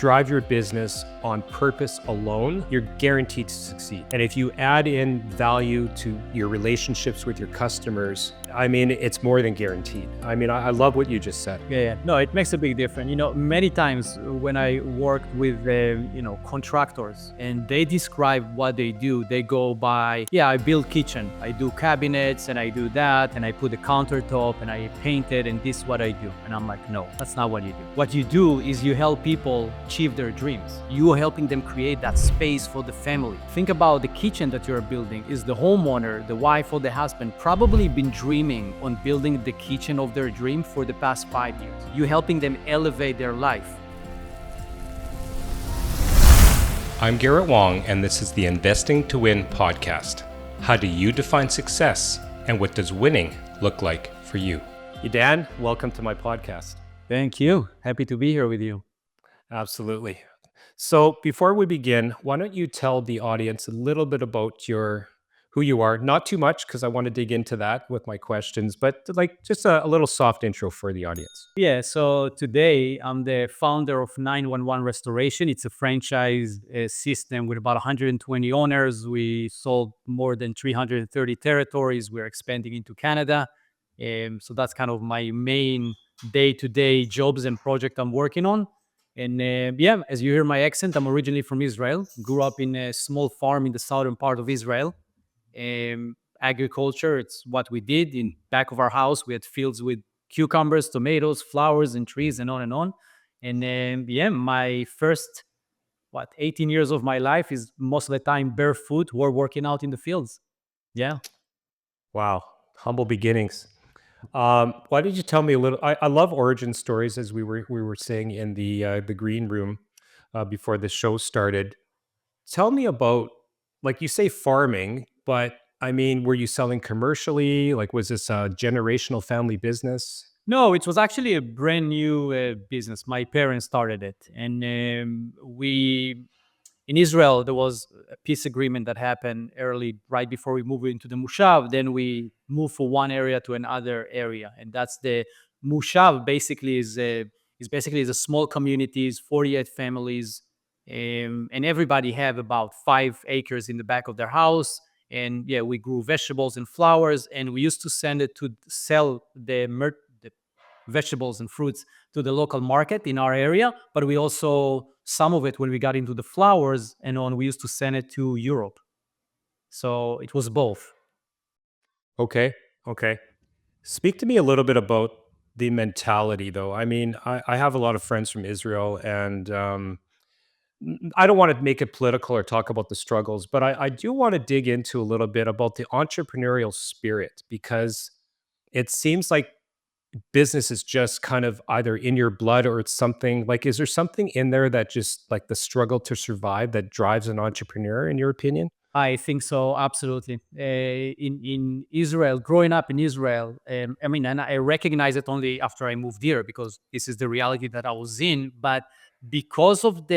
drive your business on purpose alone, you're guaranteed to succeed. And if you add in value to your relationships with your customers, I mean, it's more than guaranteed. I mean, I love what you just said. Yeah. No, it makes a big difference. Many times when I worked with, contractors and they describe what they do, they go by, I build kitchen, I do cabinets and I do that and I put the countertop and I paint it and this is what I do. And I'm like, no, that's not what you do. What you do is you help people achieve their dreams. You are helping them create that space for the family. Think about the kitchen that you're building. Is the homeowner, the wife or the husband probably been dreaming on building the kitchen of their dream for the past 5 years? You're helping them elevate their life. I'm Garret Wong, and this is the Investing to Win podcast. How do you define success, and what does winning look like for you? Idan, welcome to my podcast. Thank you. Happy to be here with you. Absolutely. So before we begin, why don't you tell the audience a little bit about who you are? Not too much, because I want to dig into that with my questions, but just a little soft intro for the audience. Yeah, so today I'm the founder of 911 Restoration. It's a franchise system with about 120 owners. We sold more than 330 territories. We're expanding into Canada. So that's kind of my main day-to-day jobs and project I'm working on. And as you hear my accent, I'm originally from Israel. Grew up in a small farm in the southern part of Israel. Agriculture, it's what we did. In back of our house, we had fields with cucumbers, tomatoes, flowers, and trees, and on and on. And my first 18 years of my life is most of the time barefoot. We're working out in the fields. Yeah. Wow, humble beginnings. Why don't you tell me a little? I love origin stories, as we were saying in the green room before the show started. Tell me about, like you say, farming, but I mean, were you selling commercially? Like, was this a generational family business? No, it was actually a brand new business. My parents started it. And in Israel, there was a peace agreement that happened early, right before we moved into the Mushav. Then we moved from one area to another area. And that's the Mushav basically is basically a small communities, 48 families. And everybody have about 5 acres in the back of their house. And we grew vegetables and flowers, and we used to send it to sell the vegetables and fruits to the local market in our area. But we also, some of it, when we got into the flowers and on, we used to send it to Europe. So it was both. Okay. Speak to me a little bit about the mentality, though. I mean, I have a lot of friends from Israel, and I don't want to make it political or talk about the struggles, but I do want to dig into a little bit about the entrepreneurial spirit, because it seems like business is just kind of either in your blood, or it's something like, is there something in there that just like the struggle to survive that drives an entrepreneur, in your opinion? I think so, absolutely. In Israel, growing up in Israel, and I recognize it only after I moved here because this is the reality that I was in. But because of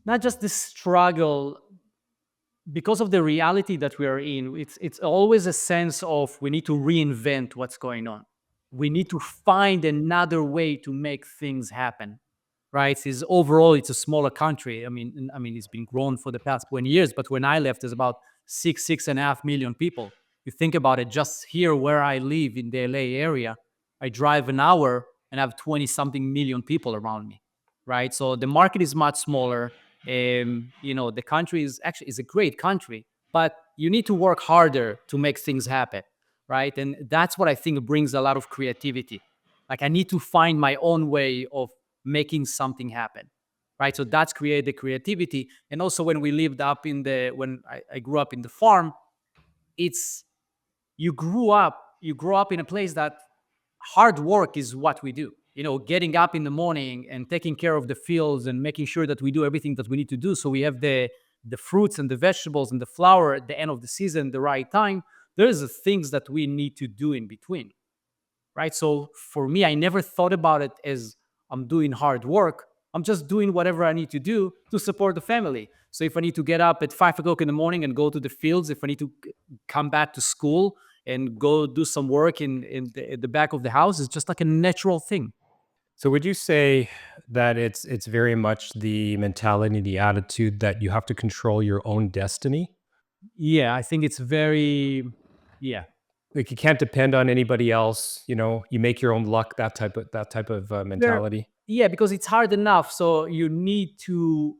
not just the struggle, because of the reality that we are in, it's always a sense of we need to reinvent what's going on. We need to find another way to make things happen, right? Overall, it's a smaller country. I mean, it's been grown for the past 20 years, but when I left, there's about 6.5 million people. You think about it, just here where I live in the LA area, I drive an hour and have 20-something million people around me, right? So the market is much smaller. The country is a great country, but you need to work harder to make things happen, right? And that's what I think brings a lot of creativity. Like, I need to find my own way of making something happen, right? So that's create the creativity. And also, when when I grew up in the farm, it's you grow up in a place that hard work is what we do. Getting up in the morning and taking care of the fields and making sure that we do everything that we need to do, so we have the fruits and the vegetables and the flower at the end of the season, the right time. There's the things that we need to do in between, right? So for me, I never thought about it as I'm doing hard work. I'm just doing whatever I need to do to support the family. So if I need to get up at 5 o'clock in the morning and go to the fields, if I need to come back to school and go do some work in the back of the house, it's just like a natural thing. So would you say that it's very much the mentality, the attitude that you have to control your own destiny? Yeah, I think it's very, yeah. Like you can't depend on anybody else, you make your own luck, that type of There, mentality. yeah, because it's hard enough, so you need to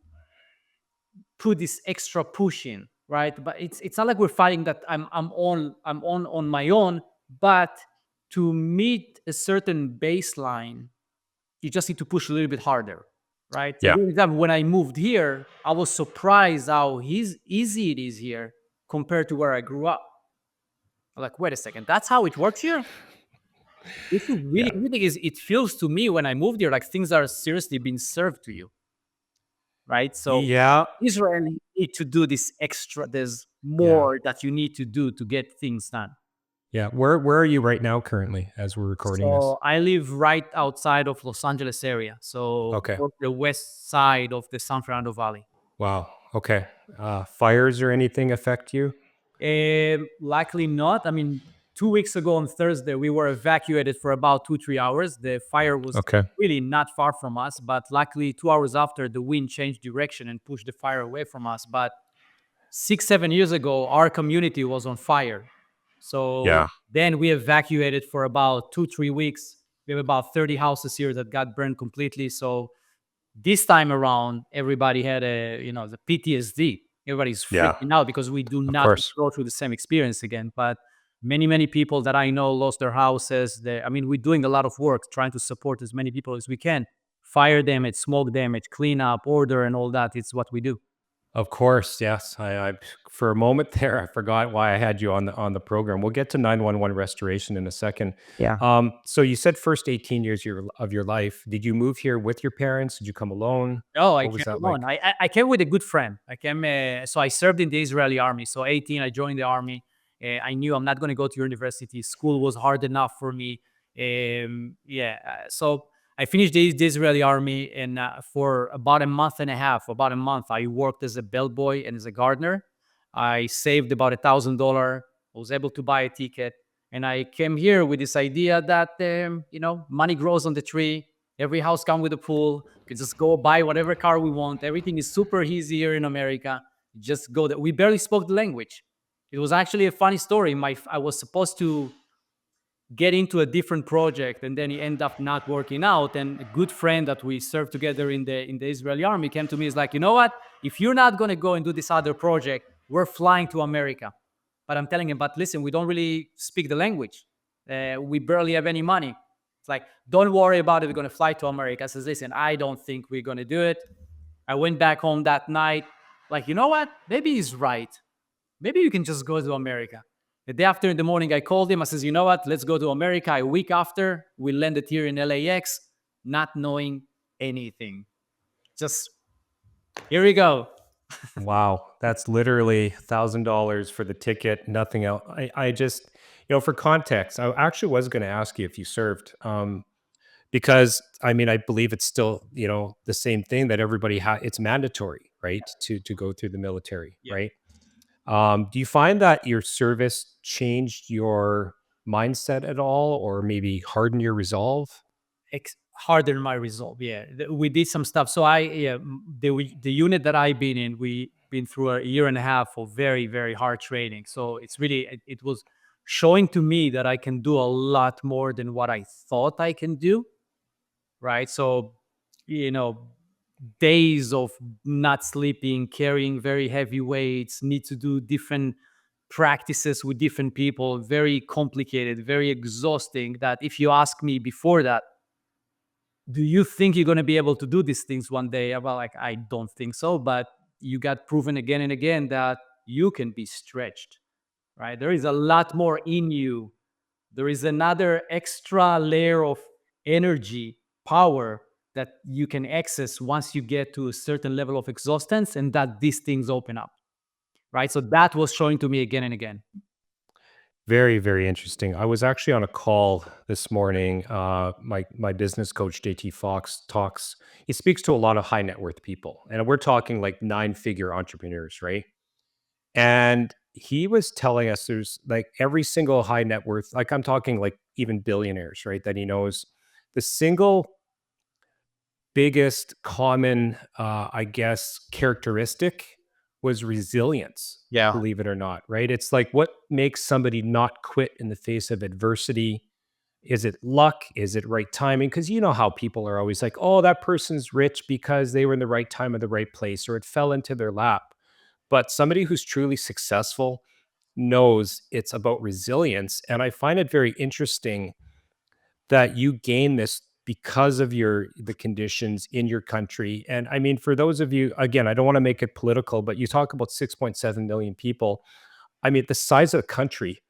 put this extra push in, right? But it's not like we're fighting that I'm on my own, but to meet a certain baseline, you just need to push a little bit harder, right? To Yeah. give an example, when I moved here, I was surprised how easy it is here compared to where I grew up. I'm like, wait a second, that's how it works here? This is really Yeah. everything is it feels to me when I moved here like things are seriously being served to you, right? So Yeah. Israel need to do this extra. There's Yeah. more that you need to do to get things done. Yeah. Where are you right now currently as we're recording this? So I live right outside of Los Angeles area, so Okay. towards the west side of the San Fernando Valley. Wow. Okay. Fires or anything affect you? Likely not. I mean, 2 weeks ago on Thursday, we were evacuated for about 2, 3 hours. The fire was Okay. really not far from us, but luckily, 2 hours after, the wind changed direction and pushed the fire away from us. But 6, 7 years ago, our community was on fire. So Yeah. then we evacuated for about 2, 3 weeks. We have about 30 houses here that got burned completely. So this time around, everybody had the PTSD. Everybody's Yeah. freaking out because we do Of not course. go through the same experience again. But many people that I know lost their houses. I mean, we're doing a lot of work trying to support as many people as we can. Fire damage, smoke damage, cleanup, order, and all that. It's what we do. Of course, yes. I for a moment there, I forgot why I had you on the program. We'll get to 911 restoration in a second. Yeah. So you said first 18 years of your life. Did you move here with your parents? Did you come alone? Oh, I What was came that alone. like? I came with a good friend. So I served in the Israeli army. So 18, I joined the army. I knew I'm not going to go to university. School was hard enough for me. So I finished the Israeli army, and for about a month and a half, about a month, I worked as a bellboy and as a gardener. I saved about $1,000. I was able to buy a ticket, and I came here with this idea that money grows on the tree. Every house comes with a pool. We can just go buy whatever car we want. Everything is super easy here in America. Just go there. We barely spoke the language. It was actually a funny story. I was supposed to get into a different project, and then it ended up not working out. And a good friend that we served together in the Israeli army came to me. Is like, you know what? If you're not going to go and do this other project, we're flying to America. But I'm telling him, but listen, we don't really speak the language. We barely have any money. It's like, don't worry about it. We're going to fly to America. I says, listen, I don't think we're going to do it. I went back home that night. Like, you know what? Maybe he's right. Maybe you can just go to America. The day after in the morning, I called him. I says, you know what? Let's go to America. A week after, we landed here in LAX, not knowing anything. Just here we go. Wow, that's literally $1,000 for the ticket, nothing else. I just, for context, I actually was going to ask you if you served, because I mean, I believe it's still, the same thing that everybody it's mandatory, right, to go through the military, Yeah. right? Do you find that your service changed your mindset at all, or maybe hardened your resolve? Harder my resolve. Yeah, we did some stuff. So the unit that I've been in, we been through a year and a half of very hard training. So it's really it was showing to me that I can do a lot more than what I thought I can do. Right. So you know days of not sleeping, carrying very heavy weights, need to do different practices with different people, very complicated, very exhausting. That if you ask me before that, do you think you're going to be able to do these things one day? Well, like, I don't think so, but you got proven again and again that you can be stretched, right? There is a lot more in you. There is another extra layer of energy, power that you can access once you get to a certain level of exhaustance, and that these things open up, right? So that was showing to me again and again. Very, very interesting. I was actually on a call this morning. My business coach JT Fox talks. He speaks to a lot of high net worth people, and we're talking like 9-figure entrepreneurs, right? And he was telling us there's like every single high net worth, like I'm talking like even billionaires, right? That he knows, the single biggest common, I guess, characteristic was resilience, Yeah. believe it or not, right? It's like what makes somebody not quit in the face of adversity? Is it luck? Is it right timing? Because you know how people are always like, oh, that person's rich because they were in the right time at the right place or it fell into their lap. But somebody who's truly successful knows it's about resilience. And I find it very interesting that you gain this because of the conditions in your country. And I mean, for those of you, again, I don't want to make it political, but you talk about 6.7 million people. I mean, the size of the country,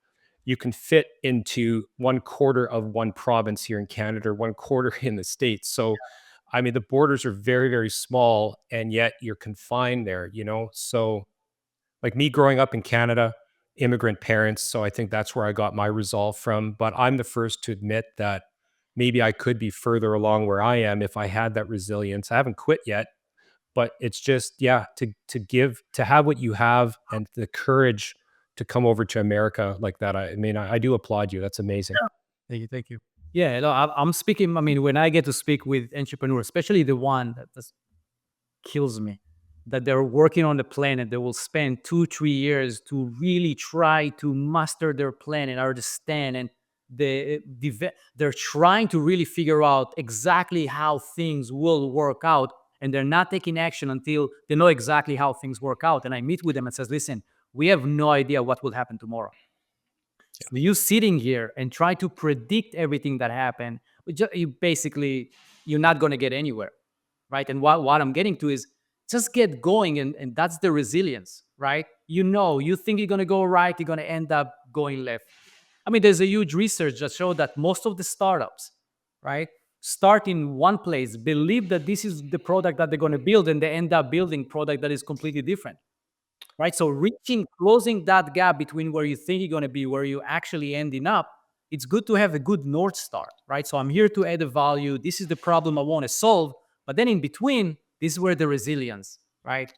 you can fit into one quarter of one province here in Canada, or one quarter in the States. So, I mean, the borders are very, very small, and yet you're confined there, you know? So, like me growing up in Canada, immigrant parents, so I think that's where I got my resolve from, but I'm the first to admit that maybe I could be further along where I am if I had that resilience. I haven't quit yet, but it's just, yeah, to have what you have and the courage to come over to America like that. I mean, I do applaud you. That's amazing. Thank you. Thank you. Yeah, no, I'm speaking. I mean, when I get to speak with entrepreneurs, especially the one that just kills me, that they're working on the planet, they will spend 2, 3 years to really try to master their plan and understand, and they're trying to really figure out exactly how things will work out, and they're not taking action until they know exactly how things work out. And I meet with them and says, "Listen, we have no idea what will happen tomorrow." So you sitting here and try to predict everything that happened, you basically you're not going to get anywhere, right? And what I'm getting to is just get going, and that's the resilience, right? You know, you think you're going to go right, you're going to end up going left. I mean, there's a huge research that showed that most of the startups, right, start in one place, believe that this is the product that they're going to build, and they end up building product that is completely different, right? So closing that gap between where you think you're going to be, where you actually ending up, it's good to have a good North Star, right? So I'm here to add a value. This is the problem I want to solve. But then in between, this is where the resilience, right?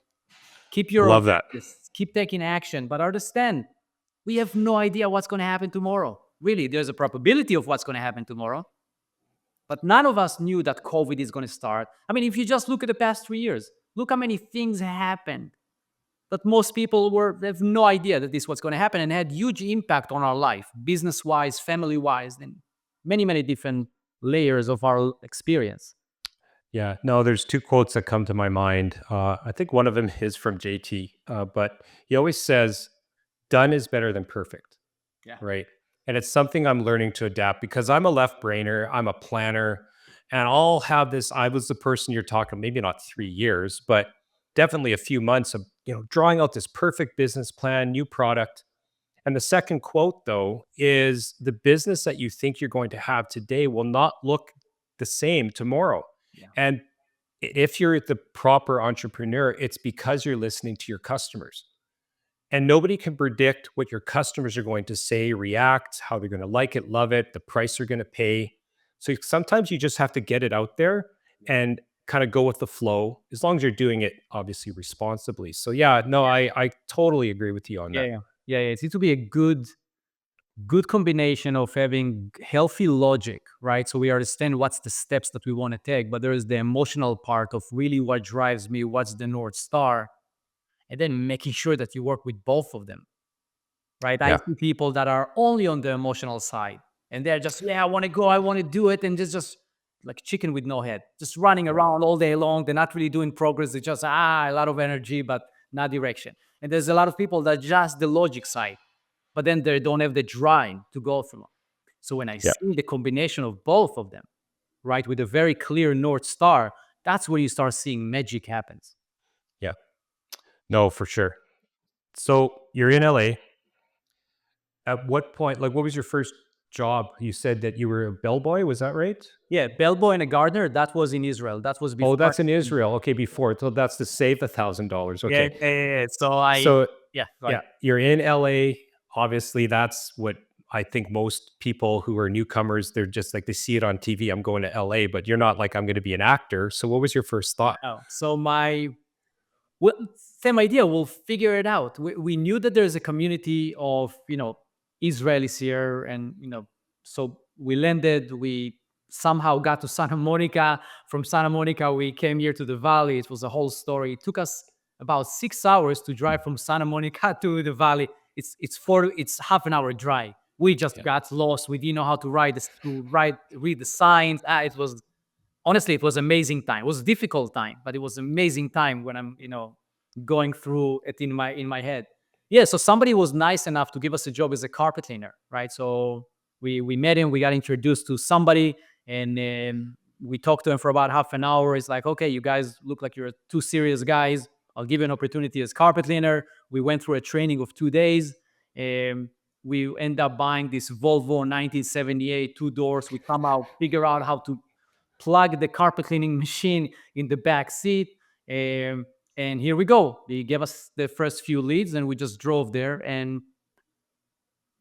Keep I your love that. awareness, keep taking action, but understand we have no idea what's going to happen tomorrow. Really, there's a probability of what's going to happen tomorrow, but none of us knew that COVID is going to start. I mean, if you just look at the past 3 years, look how many things happened that most people they have no idea that this was going to happen, and had huge impact on our life, business wise, family wise, and many, many different layers of our experience. Yeah, no, there's two quotes that come to my mind. I think one of them is from JT, but he always says, done is better than perfect. Yeah. Right. And it's something I'm learning to adapt because I'm a left brainer, I'm a planner, and I'll have this. I was the person you're talking, maybe not 3 years, but definitely a few months of, drawing out this perfect business plan, new product. And the second quote, though, is the business that you think you're going to have today will not look the same tomorrow. Yeah. And if you're the proper entrepreneur, it's because you're listening to your customers. And nobody can predict what your customers are going to say, react, how they're going to like it, love it, the price they're going to pay. So sometimes you just have to get it out there and kind of go with the flow, as long as you're doing it obviously responsibly. So yeah, no, I totally agree with you on Yeah, that. yeah, yeah. It needs to be a good combination of having healthy logic, right? So we understand what's the steps that we want to take, but there is the emotional part of really what drives me, what's the North Star, and then making sure that you work with both of them, right? I Yeah. see people that are only on the emotional side, and they're just, yeah, I want to go, I want to do it, and just like chicken with no head, just running around all day long. They're not really doing progress. They just a lot of energy, but not direction. And there's a lot of people that just the logic side, but then they don't have the drive to go through. So when I Yeah. see the combination of both of them, right, with a very clear North Star, that's where you start seeing magic happens. Yeah. No, for sure. So you're in LA. At what point, like, what was your first job? You said that you were a bellboy. Was that right? Yeah, bellboy and a gardener, that was in Israel. That was Oh, before. that's in Israel. Okay, before. So that's to save $1,000. Yeah, Okay. yeah, yeah, yeah. So I So, yeah, go ahead. yeah, you're in LA. Obviously, that's what I think most people who are newcomers, they're just like they see it on TV. I'm going to LA, but you're not like I'm going to be an actor. So, what was your first thought? Oh, so my well, same idea. We'll figure it out. We knew that there's a community of Israelis here, and so we landed. We somehow got to Santa Monica. From Santa Monica, we came here to the valley. It was a whole story. It took us about 6 hours to drive from Santa Monica to the valley. It's half an hour drive. We just Yeah. got lost. We didn't know how to read the signs. It was honestly, it was amazing time. It was a difficult time, but it was amazing time when I'm, going through it in my head. Yeah, so somebody was nice enough to give us a job as a carpet cleaner, right? So we met him, we got introduced to somebody, and we talked to him for about half an hour. It's like, okay, you guys look like you're two serious guys. I'll give you an opportunity as carpet cleaner. We went through a training of 2 days. Um, we end up buying this Volvo 1978 two doors. We come out, figure out how to plug the carpet cleaning machine in the back seat. Um, and here we go. They gave us the first few leads, and we just drove there. And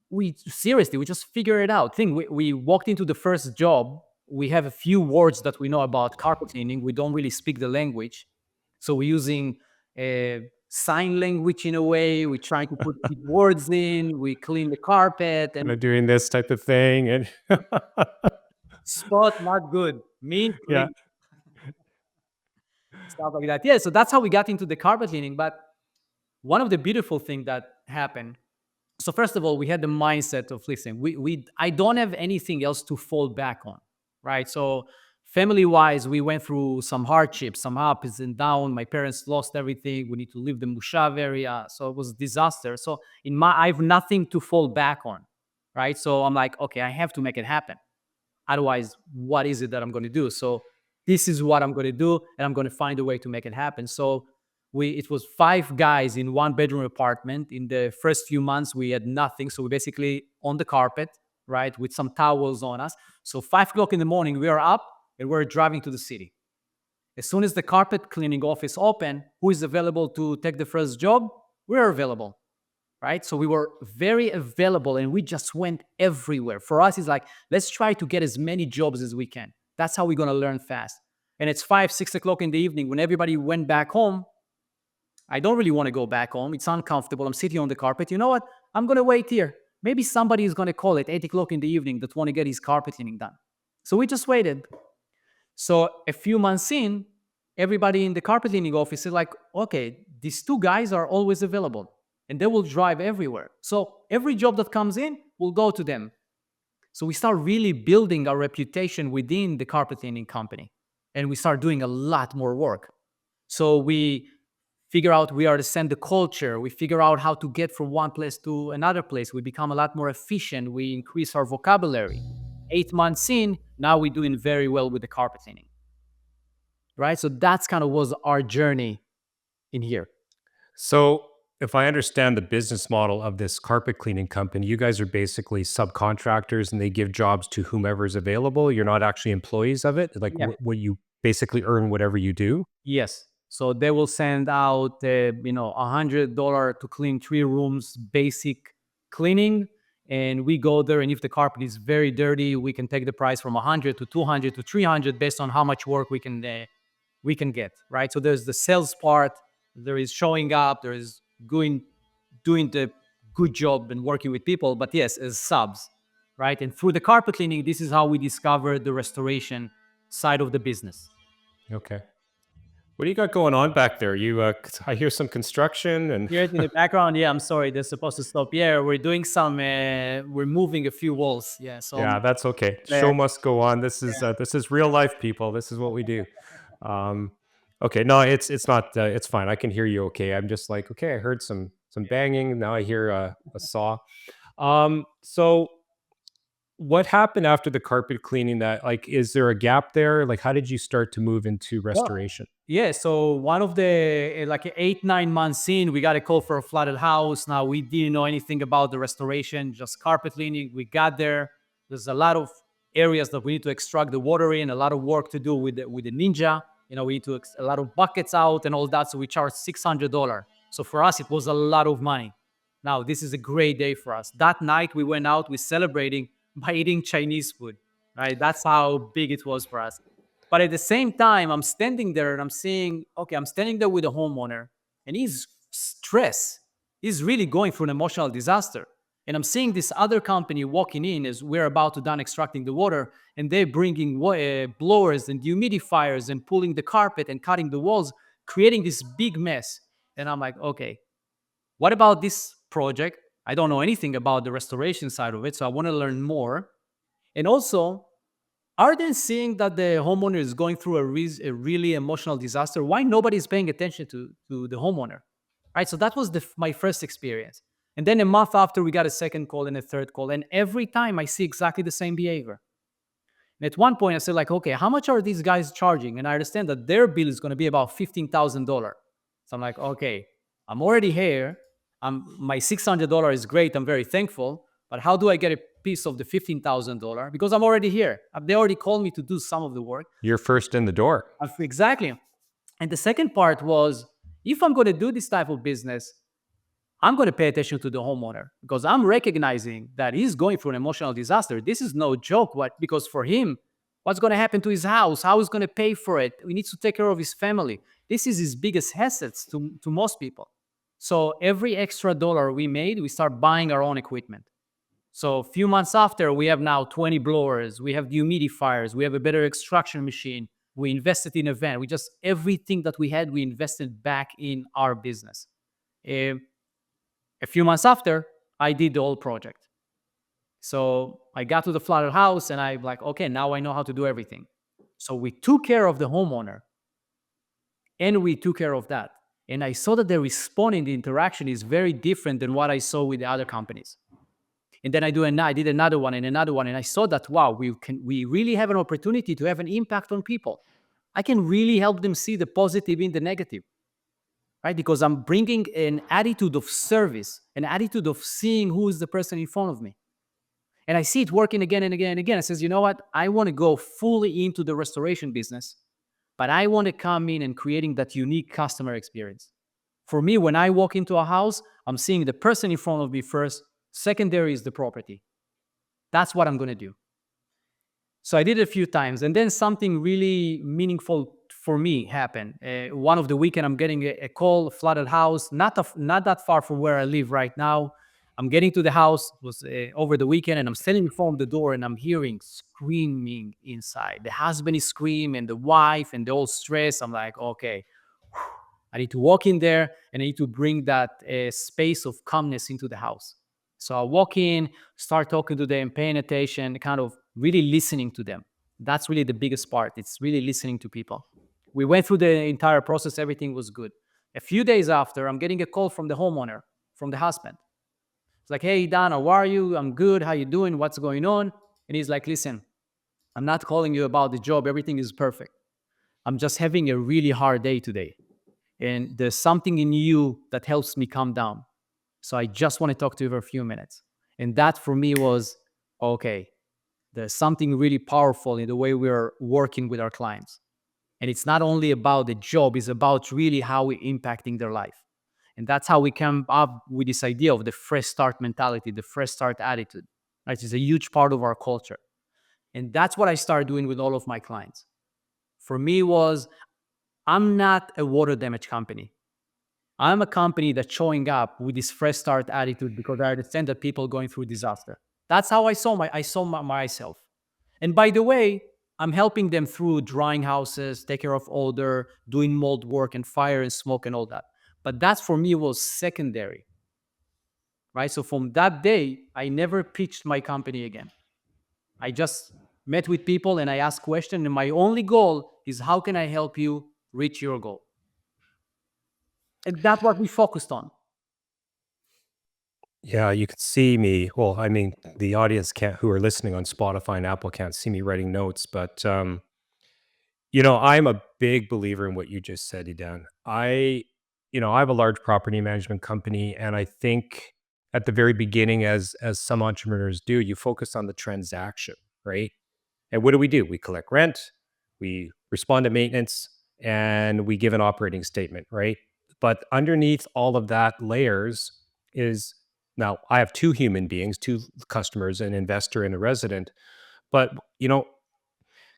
we just figured it out. We walked into the first job. We have a few words that we know about carpet cleaning. We don't really speak the language, so we're using sign language in a way. We're trying to put big words in. We clean the carpet, Kind and of doing this type of thing. And spot not good, mean yeah. clean, stuff like that. Yeah, so that's how we got into the carpet cleaning. But one of the beautiful things that happened, so first of all, we had the mindset of, listen, we I don't have anything else to fall back on, right? So family wise, we went through some hardships, some ups and downs. My parents lost everything. We need to leave the Mushav area, so it was a disaster. So I have nothing to fall back on, right? So I'm like, okay, I have to make it happen. Otherwise, what is it that I'm going to do? So this is what I'm going to do, and I'm going to find a way to make it happen. So it was five guys in one bedroom apartment. In the first few months, we had nothing. So we basically on the carpet, right, with some towels on us. So 5 o'clock in the morning, we are up and we're driving to the city. As soon as the carpet cleaning office open, who is available to take the first job? We're available, right? So we were very available and we just went everywhere. For us, it's like, let's try to get as many jobs as we can. That's how we're going to learn fast. And it's 5, 6 o'clock in the evening when everybody went back home. I don't really want to go back home. It's uncomfortable. I'm sitting on the carpet. You know what? I'm going to wait here. Maybe somebody is going to call at 8 o'clock in the evening that want to get his carpet cleaning done. So we just waited. So a few months in, everybody in the carpet cleaning office is like, okay, these two guys are always available and they will drive everywhere. So every job that comes in will go to them. So we start really building our reputation within the carpet cleaning company, and we start doing a lot more work. So we figure out we understand the culture. We figure out how to get from one place to another place. We become a lot more efficient. We increase our vocabulary. 8 months in, now we're doing very well with the carpet cleaning, right? So that's kind of was our journey in here. So, if I understand the business model of this carpet cleaning company, you guys are basically subcontractors and they give jobs to whomever's available. You're not actually employees of it. Like, Yeah. what you basically earn whatever you do. Yes. So they will send out, $100 to clean 3 rooms, basic cleaning, and we go there. And if the carpet is very dirty, we can take the price from 100 to 200 to 300 based on how much work we can get. Right. So there's the sales part. There is showing up. There is doing the good job and working with people. But yes, as subs, right. And through the carpet cleaning, this is how we discovered the restoration side of the business. Okay. What do you got going on back there? I hear some construction and Hear it in the background. Yeah, I'm sorry. They're supposed to stop. Yeah, we're doing we're moving a few walls. Yeah, so yeah, that's okay. Show there. must go on. This is real life, people. This is what we do. Um, okay, no, it's not. It's fine. I can hear you. Okay, I'm just like, okay. I heard some banging. Now I hear a saw. So what happened after the carpet cleaning? That like, is there a gap there? Like, how did you start to move into Well, restoration? yeah, so one of the like 8, 9 months in, we got a call for a flooded house. Now we didn't know anything about the restoration, just carpet cleaning. We got there. There's a lot of areas that we need to extract the water in, a lot of work to do with the ninja. We need to a lot of buckets out and all that. So we charged $600. So for us, it was a lot of money. Now this is a great day for us. That night we went out, we celebrating by eating Chinese food. Right, that's how big it was for us. But at the same time, I'm standing there and I'm seeing, okay, I'm standing there with a homeowner and he's stressed. He's really going through an emotional disaster. And I'm seeing this other company walking in as we're about to done extracting the water, and they're bringing blowers and humidifiers and pulling the carpet and cutting the walls, creating this big mess. And I'm like, okay, what about this project? I don't know anything about the restoration side of it, so I want to learn more. And also, are they seeing that the homeowner is going through a really emotional disaster? Why nobody's paying attention to the homeowner? Right. So that was my first experience. And then a month after, we got a second call and a third call. And every time I see exactly the same behavior. And at one point, I said, like, okay, how much are these guys charging? And I understand that their bill is going to be about $15,000. So I'm like, okay, I'm already here. My $600 is great. I'm very thankful. But how do I get a piece of the $15,000? Because I'm already here. They already called me to do some of the work. You're first in the door. Exactly. And the second part was, if I'm going to do this type of business, I'm going to pay attention to the homeowner because I'm recognizing that he's going through an emotional disaster. This is no joke. Because for him, what's going to happen to his house? How he's going to pay for it? He needs to take care of his family. This is his biggest assets to most people. So every extra dollar we made, we start buying our own equipment. So a few months after, we have now 20 blowers, we have dehumidifiers, we have a better extraction machine. We invested in a van. Everything that we had, we invested back in our business. Eh, a few months after, I did the whole project. So I got to the flooded house and I'm like, okay, now I know how to do everything. So we took care of the homeowner and we took care of that. And I saw that the response in the interaction is very different than what I saw with the other companies. And then I did another one and another one. And I saw that, wow, we really have an opportunity to have an impact on people. I can really help them see the positive in the negative. Right? Because I'm bringing an attitude of service, an attitude of seeing who is the person in front of me. And I see it working again and again and again. I says, you know what? I want to go fully into the restoration business, but I want to come in and creating that unique customer experience. For me, when I walk into a house, I'm seeing the person in front of me first. Secondary is the property. That's what I'm going to do. So I did it a few times, and then something really meaningful for me happened. One of the weekend, I'm getting a call, flooded house, not that far from where I live right now. I'm getting to the house, it was over the weekend, and I'm standing in front of the door, and I'm hearing screaming inside. The husband is screaming, the wife, and they're all stressed. I'm like, okay, I need to walk in there, and I need to bring that space of calmness into the house. So I walk in, start talking to them, paying attention, kind of really listening to them. That's really the biggest part. It's really listening to people. We went through the entire process. Everything was good. A few days after, I'm getting a call from the homeowner, from the husband. It's like, hey, Dan, how are you? I'm good. How you doing? What's going on? And he's like, listen, I'm not calling you about the job. Everything is perfect. I'm just having a really hard day today. And there's something in you that helps me calm down. So I just want to talk to you for a few minutes. And that for me was, okay, there's something really powerful in the way we're working with our clients. And it's not only about the job, it's about really how we're impacting their life. And that's how we come up with this idea of the fresh start mentality, the fresh start attitude. Right? It's a huge part of our culture. And that's what I started doing with all of my clients. For me was, I'm not a water damage company. I'm a company that's showing up with this fresh start attitude because I understand that people going through disaster. That's how I saw myself. And by the way, I'm helping them through drying houses, take care of odor, doing mold work and fire and smoke and all that. But that for me was secondary, right? So from that day, I never pitched my company again. I just met with people and I asked questions. And my only goal is how can I help you reach your goal? And that's what we focused on. Yeah, you can see me. Well, I mean, the audience can't, who are listening on Spotify and Apple can't see me writing notes, but I'm a big believer in what you just said, Idan. I have a large property management company, and I think at the very beginning, as some entrepreneurs do, you focus on the transaction, right? And what do? We collect rent, we respond to maintenance, and we give an operating statement, right? But underneath all of that layers is now I have two human beings, two customers, an investor and a resident. But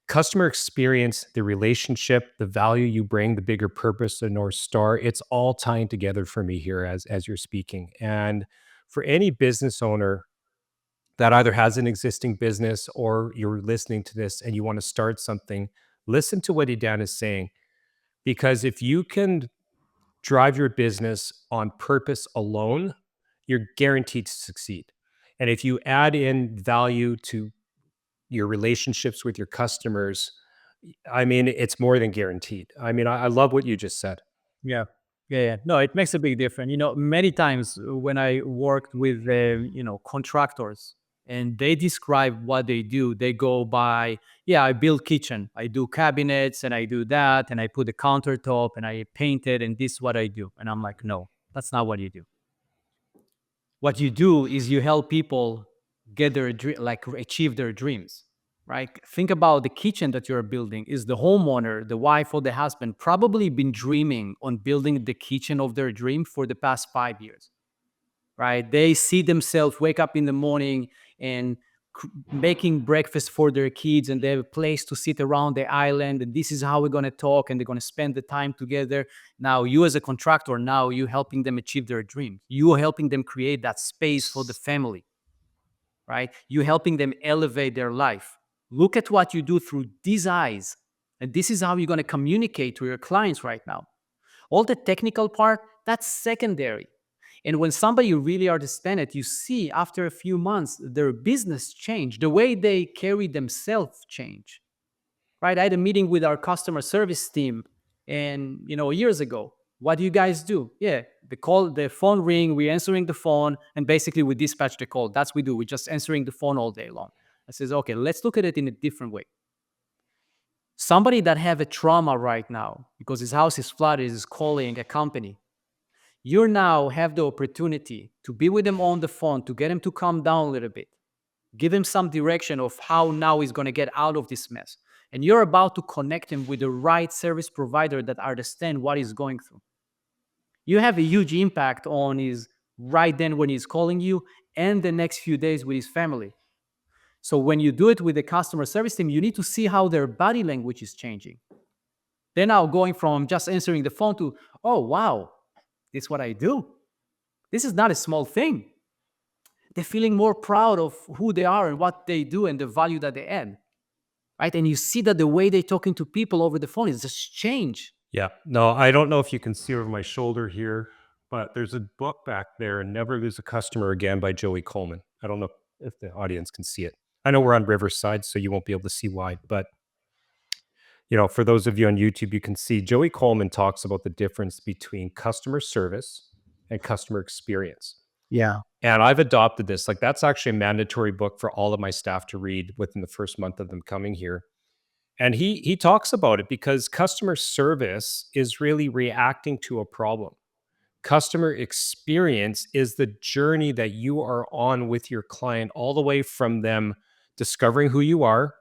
customer experience, the relationship, the value you bring, the bigger purpose, the North Star, it's all tying together for me here as you're speaking. And for any business owner that either has an existing business or you're listening to this and you want to start something, listen to what Idan is saying. Because if you can drive your business on purpose alone, you're guaranteed to succeed. And if you add in value to your relationships with your customers, I mean, it's more than guaranteed. I mean, I love what you just said. Yeah. Yeah, yeah. No, it makes a big difference. Many times when I worked with, contractors and they describe what they do, they go by, yeah, I build kitchen, I do cabinets and I do that and I put the countertop and I paint it and this is what I do. And I'm like, no, that's not what you do. What you do is you help people get their dream, like achieve their dreams, right? Think about the kitchen that you're building. Is the homeowner, the wife or the husband, probably been dreaming on building the kitchen of their dream for the past 5 years, right? They see themselves wake up in the morning and making breakfast for their kids, and they have a place to sit around the island. And this is how we're going to talk, and they're going to spend the time together. Now, you as a contractor, now you helping them achieve their dreams. You helping them create that space for the family, right? You helping them elevate their life. Look at what you do through these eyes. And this is how you're going to communicate to your clients right now. All the technical part, that's secondary. And when somebody really understands it, you see after a few months, their business change, the way they carry themselves change, right? I had a meeting with our customer service team and, years ago. What do you guys do? Yeah, the phone ring, we're answering the phone, and basically we dispatch the call. That's what we do. We're just answering the phone all day long. I says, okay, let's look at it in a different way. Somebody that have a trauma right now because his house is flooded is calling a company. You now have the opportunity to be with him on the phone, to get him to calm down a little bit, give him some direction of how now he's going to get out of this mess. And you're about to connect him with the right service provider that understand what he's going through. You have a huge impact on his right then when he's calling you and the next few days with his family. So when you do it with the customer service team, you need to see how their body language is changing. They're now going from just answering the phone to, oh, wow, this is what I do. This is not a small thing. They're feeling more proud of who they are and what they do and the value that they add, right? And you see that the way they're talking to people over the phone is just change. Yeah. No, I don't know if you can see over my shoulder here, but there's a book back there, Never Lose a Customer Again by Joey Coleman. I don't know if the audience can see it. I know we're on Riverside, so you won't be able to see why, but for those of you on YouTube, you can see Joey Coleman talks about the difference between customer service and customer experience. Yeah. And I've adopted this. Like, that's actually a mandatory book for all of my staff to read within the first month of them coming here. And he talks about it because customer service is really reacting to a problem. Customer experience is the journey that you are on with your client, all the way from them discovering who you are,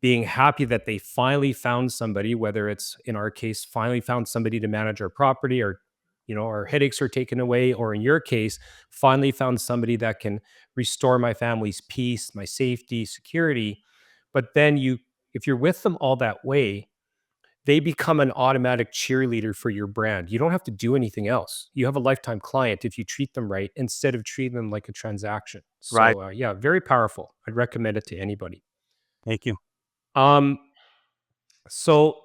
being happy that they finally found somebody, whether it's in our case, finally found somebody to manage our property, or our headaches are taken away, or in your case, finally found somebody that can restore my family's peace, my safety, security. But then if you're with them all that way, they become an automatic cheerleader for your brand. You don't have to do anything else. You have a lifetime client if you treat them right, instead of treating them like a transaction. Right. So, yeah, very powerful. I'd recommend it to anybody. Thank you. Um, so,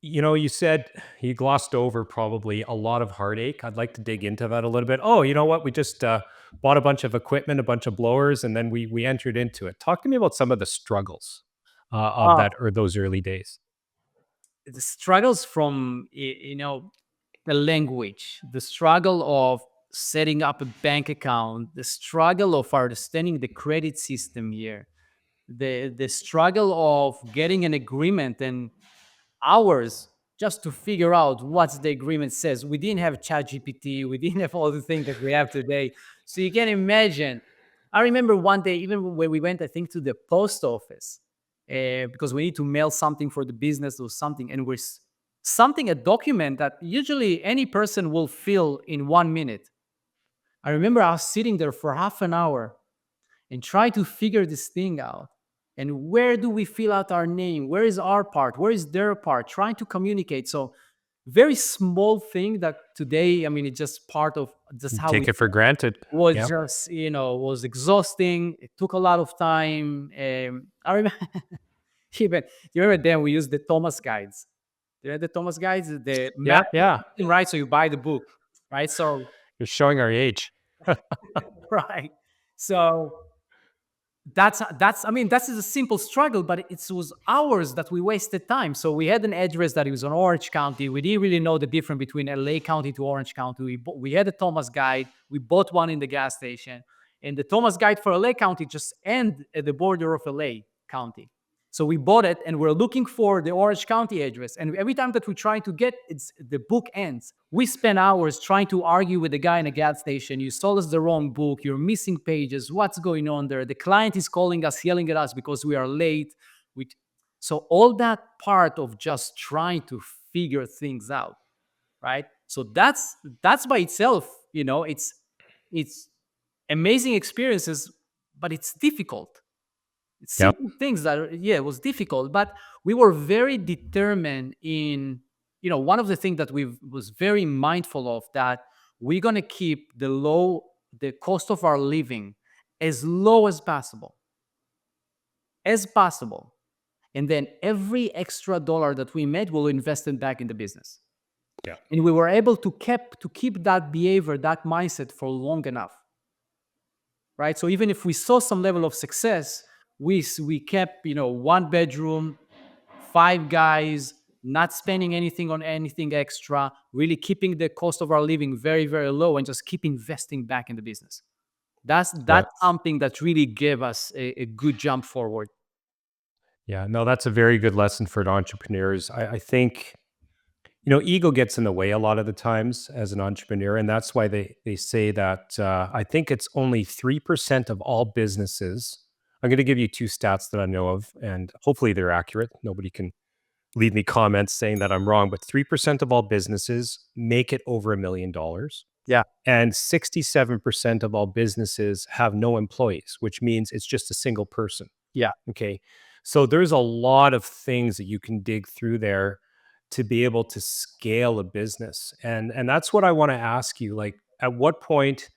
you said you glossed over probably a lot of heartache. I'd like to dig into that a little bit. Oh, you know what? We just bought a bunch of equipment, a bunch of blowers, and then we entered into it. Talk to me about some of the struggles of Uh, that, or those early days. the struggles from, the language, the struggle of setting up a bank account, the struggle of understanding the credit system here, the struggle of getting an agreement and hours just to figure out what the agreement says. We didn't have ChatGPT, we didn't have all the things that we have today. So you can imagine. I remember one day, even when we went, I think, to the post office, because we need to mail something for the business or something, and something, a document that usually any person will fill in 1 minute. I remember I was sitting there for half an hour and try to figure this thing out. And where do we fill out our name? Where is our part? Where is their part? Trying to communicate. So very small thing that today, I mean, it's just part of just You how we take it for granted. was Yeah. just, was exhausting. It took a lot of time. I remember even, you remember then we used the Thomas guides. You know the Thomas guides, the Yeah, map, yeah. right? So you buy the book, right? So, You're showing our age. right. So that's I mean, that's a simple struggle, but it was hours that we wasted time. So we had an address that it was on Orange County. We didn't really know the difference between LA County to Orange County. We had a Thomas guide. We bought one in the gas station, and the Thomas guide for LA County just end at the border of LA County. So we bought it, and we're looking for the Orange County address. And every time that we try to get it's the book ends. We spend hours trying to argue with the guy in a gas station. You sold us the wrong book. You're missing pages. What's going on there? The client is calling us, yelling at us because we are late. We, so all that part of just trying to figure things out, right? So that's by itself, it's amazing experiences, but it's difficult. Yep. Simple things that yeah, it was difficult, but we were very determined in, one of the things that we was very mindful of, that we're going to keep the cost of our living as low as possible, and then every extra dollar that we made, we'll invest it back in the business. Yeah. And we were able to keep that behavior, that mindset for long enough, right? So even if we saw some level of success, we kept, one bedroom, five guys, not spending anything on anything extra, really keeping the cost of our living very, very low, and just keep investing back in the business. That's Right. something that really gave us a good jump forward. Yeah. No, that's a very good lesson for entrepreneurs. I think, ego gets in the way a lot of the times as an entrepreneur. And that's why they say that I think it's only 3% of all businesses. I'm going to give you two stats that I know of, and hopefully they're accurate. Nobody can leave me comments saying that I'm wrong, but 3% of all businesses make it over $1 million. Yeah, And 67% of all businesses have no employees, which means it's just a single person. yeah. Okay. So there's a lot of things that you can dig through there to be able to scale a business. And that's what I want to ask you. Like, at what point,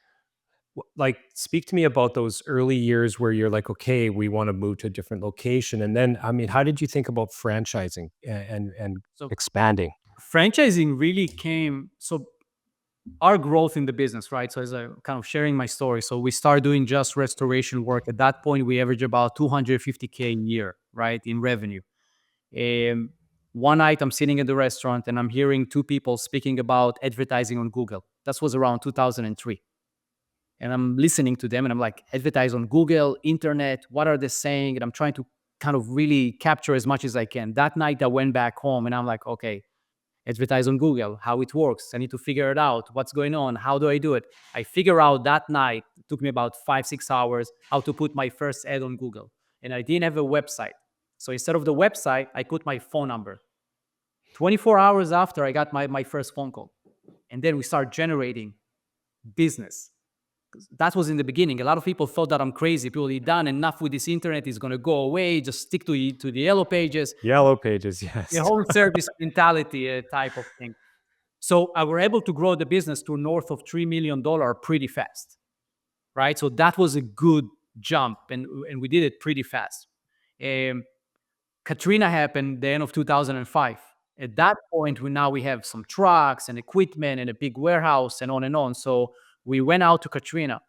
like, speak to me about those early years where you're like, okay, we want to move to a different location. And then, I mean, how did you think about franchising and So expanding? franchising really came. So our growth in the business, right? So as I kind of sharing my story, so we started doing just restoration work. At that point, we averaged about 250K a year, right, in revenue. Um, One night, I'm sitting in the restaurant and I'm hearing two people speaking about advertising on Google. That was around 2003. And I'm listening to them and I'm like, advertise on Google, internet, what are they saying? And I'm trying to kind of really capture as much as I can. That night, I went back home and I'm like, okay, advertise on Google, how it works. I need to figure it out. What's going on? How do I do it? I figure out that night, it took me about 5, 6 hours, how to put my first ad on Google. And I didn't have a website. So instead of the website, I put my phone number. 24 hours after, I got my first phone call. And then we start generating business. That was in the beginning. A lot of people thought that I'm crazy. People, are done enough with this internet, is going to go away. Just stick to the yellow pages, Yellow pages, the yes. whole service mentality type of thing. So I were able to grow the business to north of $3 million pretty fast, right? So that was a good jump, and we did it pretty fast. Um, Katrina happened the end of 2005. At that point, we have some trucks and equipment and a big warehouse and on and on. So we went out to Katrina,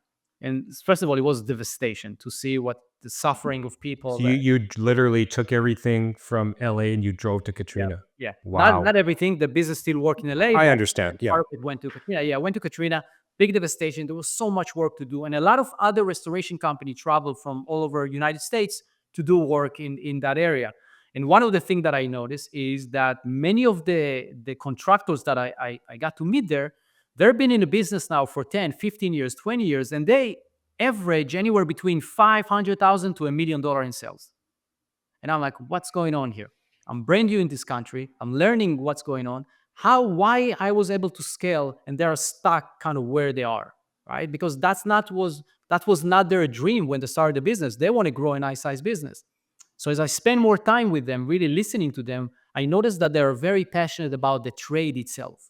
and first of all, it was devastation to see what the suffering of So people. you literally took everything from LA and you drove to Yeah, Katrina. yeah. Not Wow. everything. The business still work in LA, I but understand. Yeah. part of it went to Katrina. Yeah, I went to Katrina. Big devastation. There was so much work to do, and a lot of other restoration company traveled from all over United States to do work in that area. And one of the things that I noticed is that many of the contractors that I got to meet there, they've been in the business now for 10, 15 years, 20 years, and they average anywhere between 500,000 to $1 million in sales. And I'm like, what's going on here? I'm brand new in this country. I'm learning what's going on. Why I was able to scale and they're stuck kind of where they are, right? Because that was not their dream when they started the business. They want to grow a nice size business. So as I spend more time with them, really listening to them, I notice that they're very passionate about the trade itself.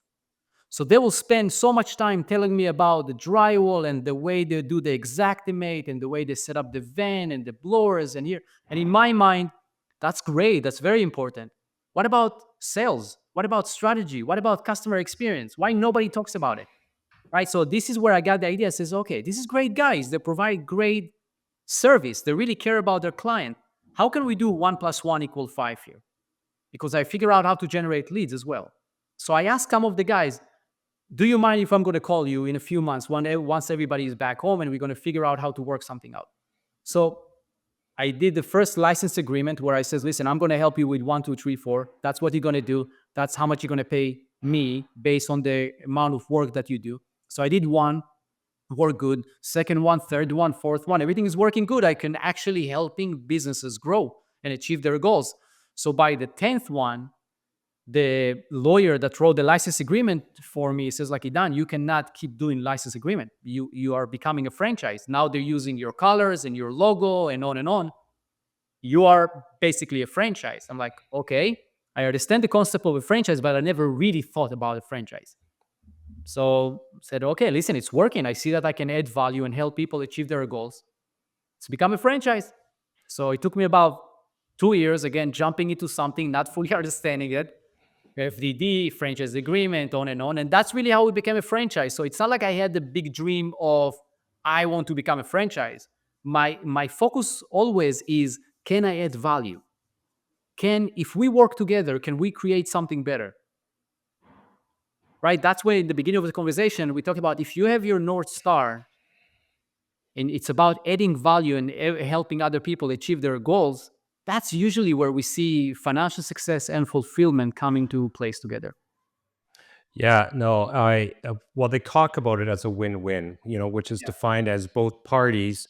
So they will spend so much time telling me about the drywall and the way they do the Exactimate and the way they set up the van and the blowers and here. And in my mind, that's great. That's very important. What about sales? What about strategy? What about customer experience? Why nobody talks about it? Right. So this is where I got the idea. Says, okay, this is great guys. They provide great service. They really care about their client. How can we do 1 + 1 = 5 here? Because I figure out how to generate leads as well. So I asked some of the guys, do you mind if I'm going to call you in a few months once everybody is back home and we're going to figure out how to work something out? So I did the first license agreement where I says, listen, I'm going to help you with 1, 2, 3, 4. That's what you're going to do. That's how much you're going to pay me based on the amount of work that you do. So I did one, work good. Second one, third one, fourth one. Everything is working good. I can actually helping businesses grow and achieve their goals. So by the 10th one, the lawyer that wrote the license agreement for me says like, Idan, you cannot keep doing license agreement. You are becoming a franchise. Now they're using your colors and your logo and on and on. You are basically a franchise. I'm like, okay, I understand the concept of a franchise, but I never really thought about a franchise. So said, okay, listen, it's working. I see that I can add value and help people achieve their goals. It's become a franchise. So it took me about 2 years, again, jumping into something, not fully understanding it. FDD, franchise agreement, on and on. And that's really how it became a franchise. So it's not like I had the big dream of, I want to become a franchise. My focus always is, can I add value? If we work together, can we create something better? Right? That's why in the beginning of the conversation, we talked about if you have your North Star and it's about adding value and helping other people achieve their goals, that's usually where we see financial success and fulfillment coming to place together. Yeah, no, well, they talk about it as a win-win, which is Yeah. defined as both parties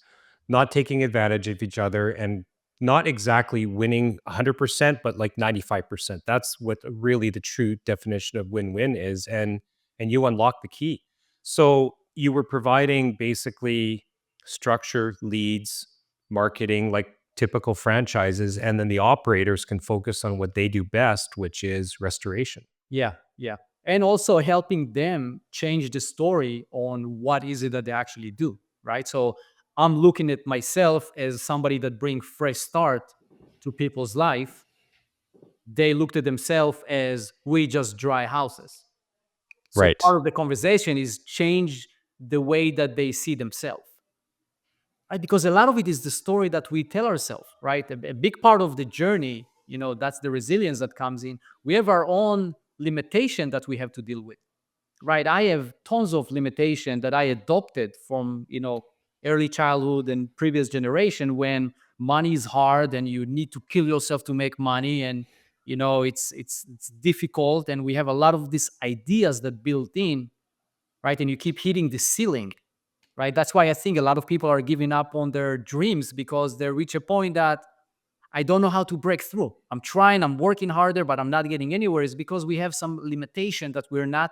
not taking advantage of each other and not exactly winning 100%, but like 95%. That's what really the true definition of win-win is. And you unlock the key. So you were providing basically structure, leads, marketing, like typical franchises, and then the operators can focus on what they do best, which is restoration. Yeah, yeah. And also helping them change the story on what is it that they actually do, right? So I'm looking at myself as somebody that bring fresh start to people's life. They looked at themselves as we just dry houses. So Right. part of the conversation is change the way that they see themselves. Right? Because a lot of it is the story that we tell ourselves, right? A big part of the journey, that's the resilience that comes in. We have our own limitation that we have to deal with, right? I have tons of limitation that I adopted from, early childhood and previous generation when money is hard and you need to kill yourself to make money and it's difficult and we have a lot of these ideas that built in, right? And you keep hitting the ceiling, right? That's why I think a lot of people are giving up on their dreams because they reach a point that I don't know how to break through. I'm trying, I'm working harder, but I'm not getting anywhere. Is because we have some limitation that we're not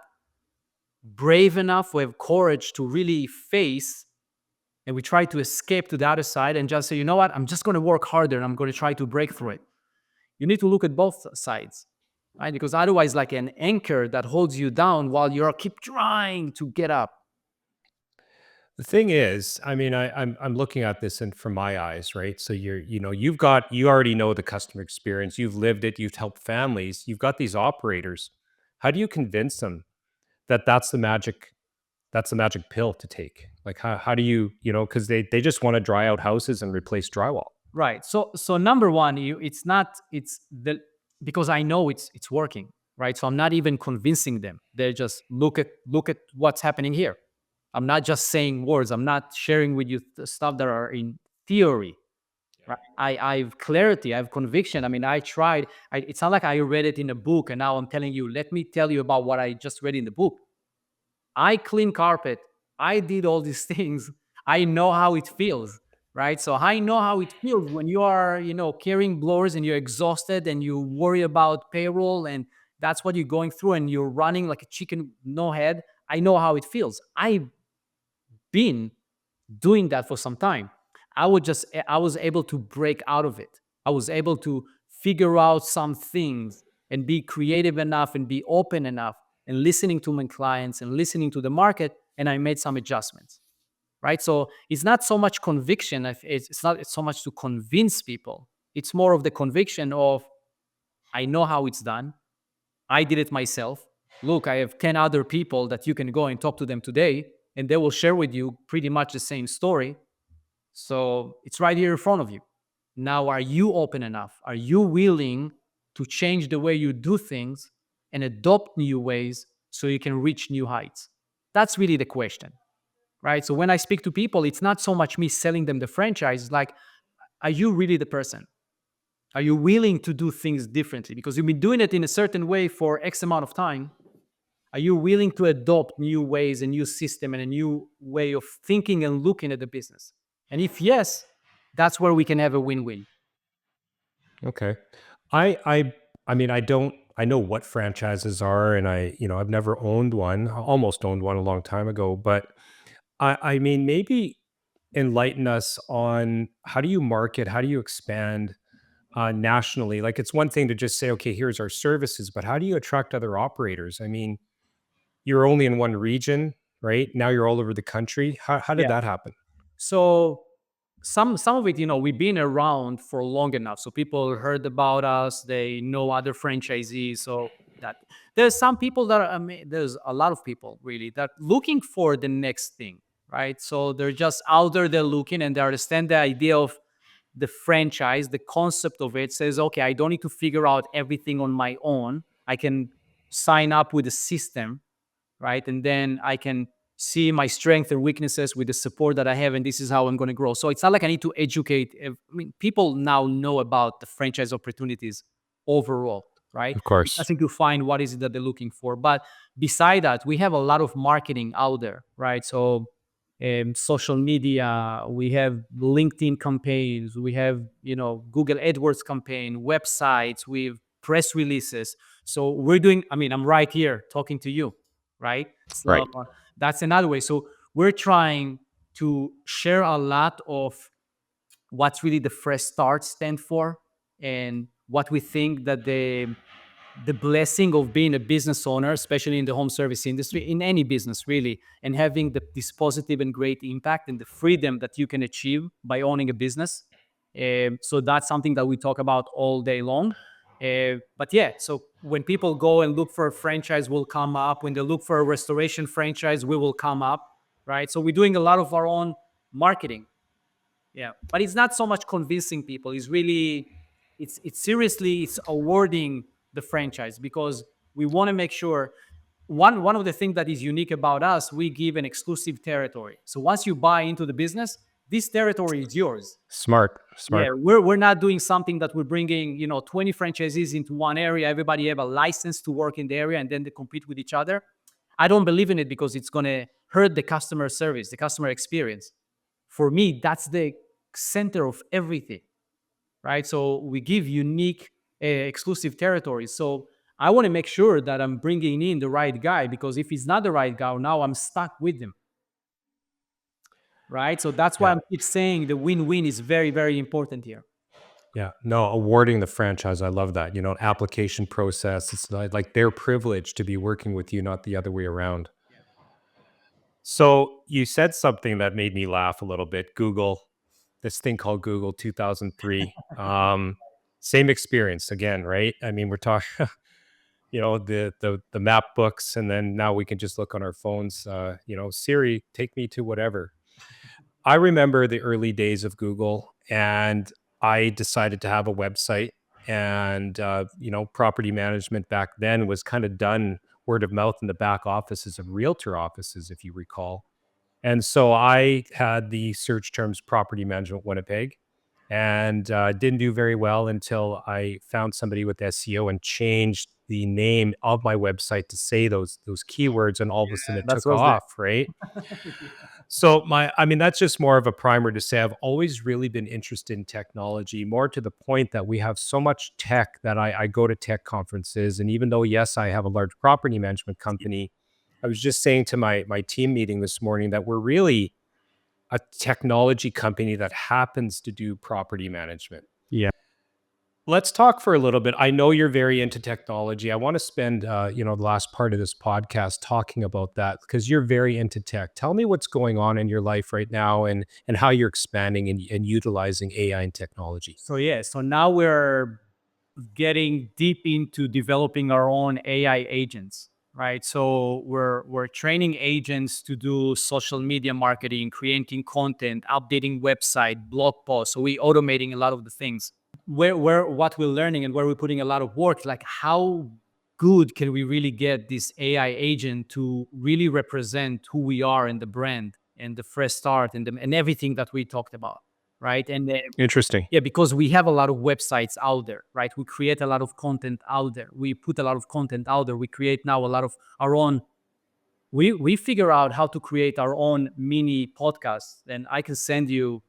brave enough, we have courage to really face, and we try to escape to the other side and just say, you know what, I'm just going to work harder and I'm going to try to break through it. You need to look at both sides, right? Because otherwise, like an anchor that holds you down while you keep trying to get up. The thing is, I mean, I'm looking at this and from my eyes, right? So you already know the customer experience, you've lived it, you've helped families, you've got these operators. How do you convince them that that's the magic pill to take? Like how do you, because they just want to dry out houses and replace drywall. Right. So number one, it's not it's the because I know it's working, right? So I'm not even convincing them. They just look at what's happening here. I'm not just saying words. I'm not sharing with you the stuff that are in theory. Right. I have clarity. I have conviction. I mean, I tried. It's not like I read it in a book and now I'm telling you. Let me tell you about what I just read in the book. I clean carpet. I did all these things. I know how it feels, right? So I know how it feels when you are, carrying blowers and you're exhausted and you worry about payroll and that's what you're going through and you're running like a chicken no head. I know how it feels. I've been doing that for some time. I was able to break out of it. I was able to figure out some things and be creative enough and be open enough and listening to my clients and listening to the market. And I made some adjustments, right? So it's not so much conviction. It's not so much to convince people. It's more of the conviction of, I know how it's done. I did it myself. Look, I have 10 other people that you can go and talk to them today, and they will share with you pretty much the same story. So it's right here in front of you. Now, are you open enough? Are you willing to change the way you do things and adopt new ways so you can reach new heights? That's really the question, right? So when I speak to people, it's not so much me selling them the franchise. It's like, are you really the person? Are you willing to do things differently? Because you've been doing it in a certain way for X amount of time. Are you willing to adopt new ways, a new system, and a new way of thinking and looking at the business? And if yes, that's where we can have a win-win. Okay. I mean, I know what franchises are, and I've never owned one. I almost owned one a long time ago, but I mean, maybe enlighten us on how do you market, how do you expand nationally? Like, it's one thing to just say, okay, here's our services, but how do you attract other operators? I mean, you're only in one region, right? Now you're all over the country. How did Yeah. that happen? So some of it, we've been around for long enough, so people heard about us. They know other franchisees. So that there's some people that are, there's a lot of people really that looking for the next thing, right? So they're just out there, they're looking, and they understand the idea of the franchise, the concept of it says, okay, I don't need to figure out everything on my own. I can sign up with a system, right? And then I can see my strengths and weaknesses with the support that I have, and this is how I'm going to grow. So it's not like I need to educate. I mean, people now know about the franchise opportunities overall, right? Of It's course. nothing to find what is it that they're looking for. But beside that, we have a lot of marketing out there, right? So social media, we have LinkedIn campaigns, we have Google AdWords campaign, websites, we have press releases. So we're doing. I mean, I'm right here talking to you, right? So Right. that's another way. So we're trying to share a lot of what's really the fresh start stand for, and what we think that the blessing of being a business owner, especially in the home service industry, in any business really, and having this positive and great impact and the freedom that you can achieve by owning a business. So that's something that we talk about all day long. But yeah, so when people go and look for a franchise, we'll come up. When they look for a restoration franchise, we will come up, right? So we're doing a lot of our own marketing. Yeah, but it's not so much convincing people. It's really, it's seriously, it's awarding the franchise because we want to make sure. One of the things that is unique about us, we give an exclusive territory. So once you buy into the business, this territory is yours. Smart. Yeah, Smart. we're not doing something that we're bringing 20 franchisees into one area. Everybody have a license to work in the area, and then they compete with each other. I don't believe in it because it's going to hurt the customer service, the customer experience. For me, that's the center of everything, right? So we give unique, exclusive territories. So I want to make sure that I'm bringing in the right guy, because if he's not the right guy, now I'm stuck with him, right? So that's why Yeah. I'm keep saying the win-win is very, very important here. Yeah. No, awarding the franchise. I love that. Application process. It's like their privilege to be working with you, not the other way around. So you said something that made me laugh a little bit. Google, this thing called Google 2003. Same experience again, right? I mean, we're talking, the map books, and then now we can just look on our phones. Siri, take me to whatever. I remember the early days of Google, and I decided to have a website. And property management back then was kind of done word of mouth in the back offices of realtor offices, if you recall. And so I had the search terms property management Winnipeg, and didn't do very well until I found somebody with SEO and changed the name of my website to say those keywords, and all of a sudden it That took was there. off, right? So I mean, that's just more of a primer to say I've always really been interested in technology, more to the point that we have so much tech that I go to tech conferences. And even though, yes, I have a large property management company, I was just saying to my team meeting this morning that we're really a technology company that happens to do property management. Yeah. Let's talk for a little bit. I know you're very into technology. I want to spend, the last part of this podcast talking about that because you're very into tech. Tell me what's going on in your life right now, and how you're expanding and utilizing AI and technology. So yeah, so now we're getting deep into developing our own AI agents, right? So we're training agents to do social media marketing, creating content, updating website, blog posts. So we automating a lot of the things. Where what we're learning and where we're putting a lot of work, like how good can we really get this AI agent to really represent who we are and the brand and the fresh start and everything that we talked about, right? And Interesting. yeah, because we have a lot of websites out there, right? We create a lot of content out there. We put a lot of content out there. We create now a lot of our own. We figure out how to create our own mini podcasts, and I can send you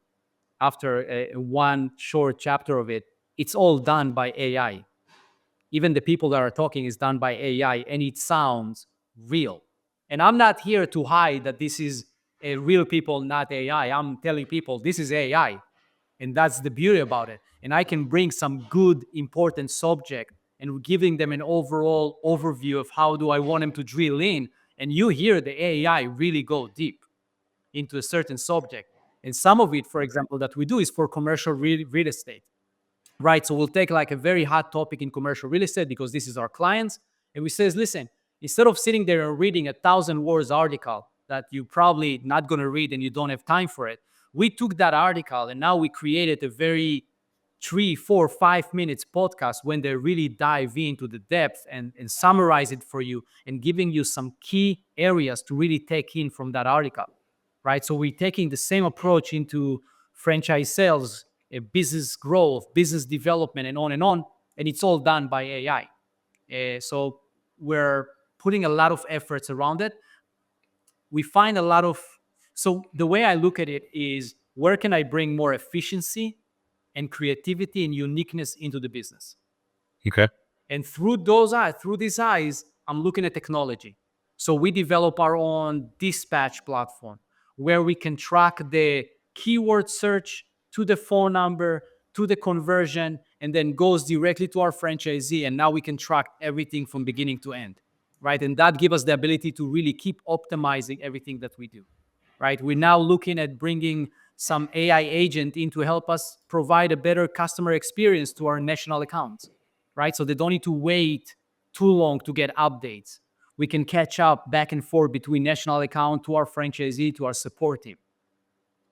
after one short chapter of it. It's all done by AI. Even the people that are talking is done by AI, and it sounds real. And I'm not here to hide that this is a real people, not AI. I'm telling people this is AI, and that's the beauty about it. And I can bring some good important subject and giving them an overall overview of how do I want them to drill in, and you hear the AI really go deep into a certain subject. And some of it, for example, that we do is for commercial real estate, right? So we'll take like a very hot topic in commercial real estate because this is our clients, and we says, listen, instead of sitting there and reading 1,000 words article that you probably not going to read and you don't have time for it, we took that article and now we created a very 3, 4, 5 minutes podcast when they really dive into the depth and summarize it for you and giving you some key areas to really take in from that article, right? So we're taking the same approach into franchise sales, business growth, business development, and on and on. And it's all done by AI. So we're putting a lot of efforts around it. We find a lot of, so the way I look at it is where can I bring more efficiency and creativity and uniqueness into the business? Okay. And through those eyes, through these eyes, I'm looking at technology. So we develop our own dispatch platform where we can track the keyword search to the phone number, to the conversion, and then goes directly to our franchisee. And now we can track everything from beginning to end, right? And that gives us the ability to really keep optimizing everything that we do, right? We're now looking at bringing some AI agent in to help us provide a better customer experience to our national accounts, right? So they don't need to wait too long to get updates. We can catch up back and forth between national account to our franchisee to our support team,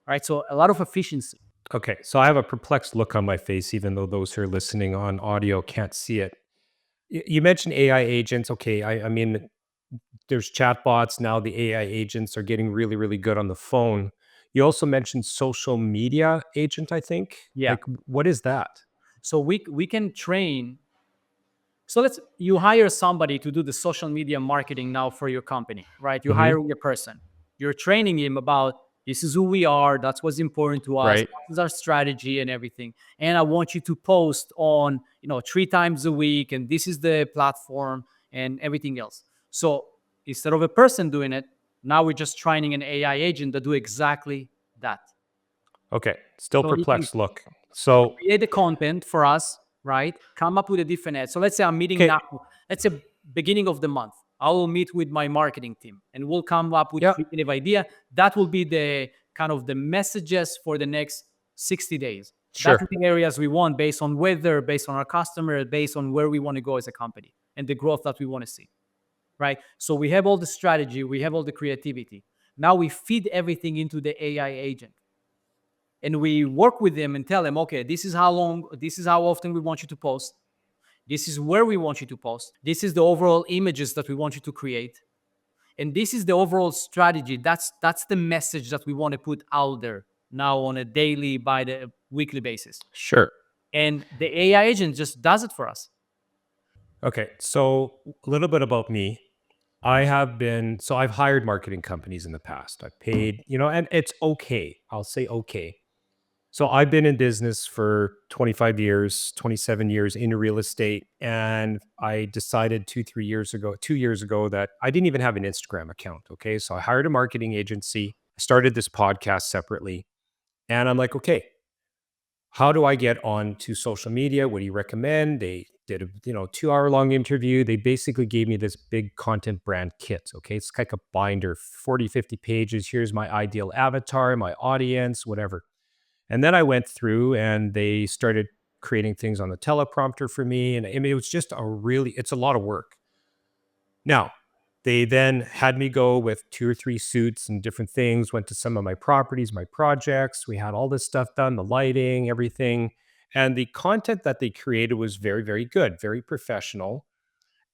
right? So a lot of efficiency. Okay. So I have a perplexed look on my face, even though those who are listening on audio can't see it. You mentioned AI agents. Okay. I mean, there's chatbots now. The AI agents are getting really, really good on the phone. You also mentioned social media agent, I think. Yeah. Like, what is that? So we can train. So let's you hire somebody to do the social media marketing now for your company, right? You're Hmm. hiring a person. You're training him about this is who we are, that's what's important to us, Right. this is our strategy and everything. And I want you to post on, 3 times a week, and this is the platform and everything else. So instead of a person doing it, now we're just training an AI agent to do exactly that. Okay. Still So he can perplexed look. So, create the content for us, right? Come up with a different ad. So let's say I'm meeting okay. now. Let's say beginning of the month. I will meet with my marketing team and we'll come up with Yeah. creative idea. That will be the kind of the messages for the next 60 days. That's Sure. the areas we want based on weather, based on our customer, based on where we want to go as a company and the growth that we want to see, right? So we have all the strategy, we have all the creativity. Now we feed everything into the AI agent and we work with them and tell them, okay, this is how long, this is how often we want you to post. This is where we want you to post. This is the overall images that we want you to create. And this is the overall strategy. That's the message that we want to put out there now on a daily by the weekly basis. Sure. And the AI agent just does it for us. Okay. So, a little bit about me. I've hired marketing companies in the past. I've paid, and it's okay. I'll say okay. So I've been in business for 25 years, 27 years in real estate. And I decided 2 years ago that I didn't even have an Instagram account. Okay. So I hired a marketing agency, I started this podcast separately. And I'm like, okay, How do I get on to social media? What do you recommend? They did a 2 hour long interview. They basically gave me this big content brand kit. Okay. It's like a binder, 40, 50 pages. Here's my ideal avatar, my audience, whatever. And then I went through and they started creating things on the teleprompter for me. And I mean, it was just it's a lot of work. Now, they then had me go with 2 or 3 suits and different things, went to some of my properties, my projects. We had all this stuff done, the lighting, everything. And the content that they created was very, very good, very professional.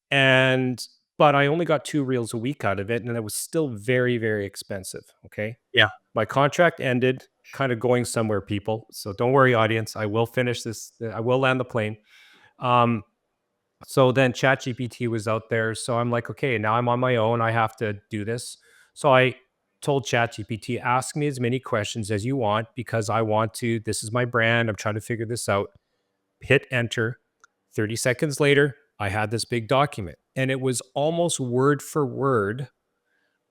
And but I only got 2 reels a week out of it, and it was still very, very expensive. Okay. Yeah. My contract ended, kind of going somewhere, people. So don't worry, audience. I will finish this. I will land the plane. Um, so then ChatGPT was out there. So I'm like, okay, now I'm on my own. I have to do this. So I told ChatGPT, ask me as many questions as you want because I want to. This is my brand. I'm trying to figure this out. Hit enter. 30 seconds later, I had this big document and it was almost word for word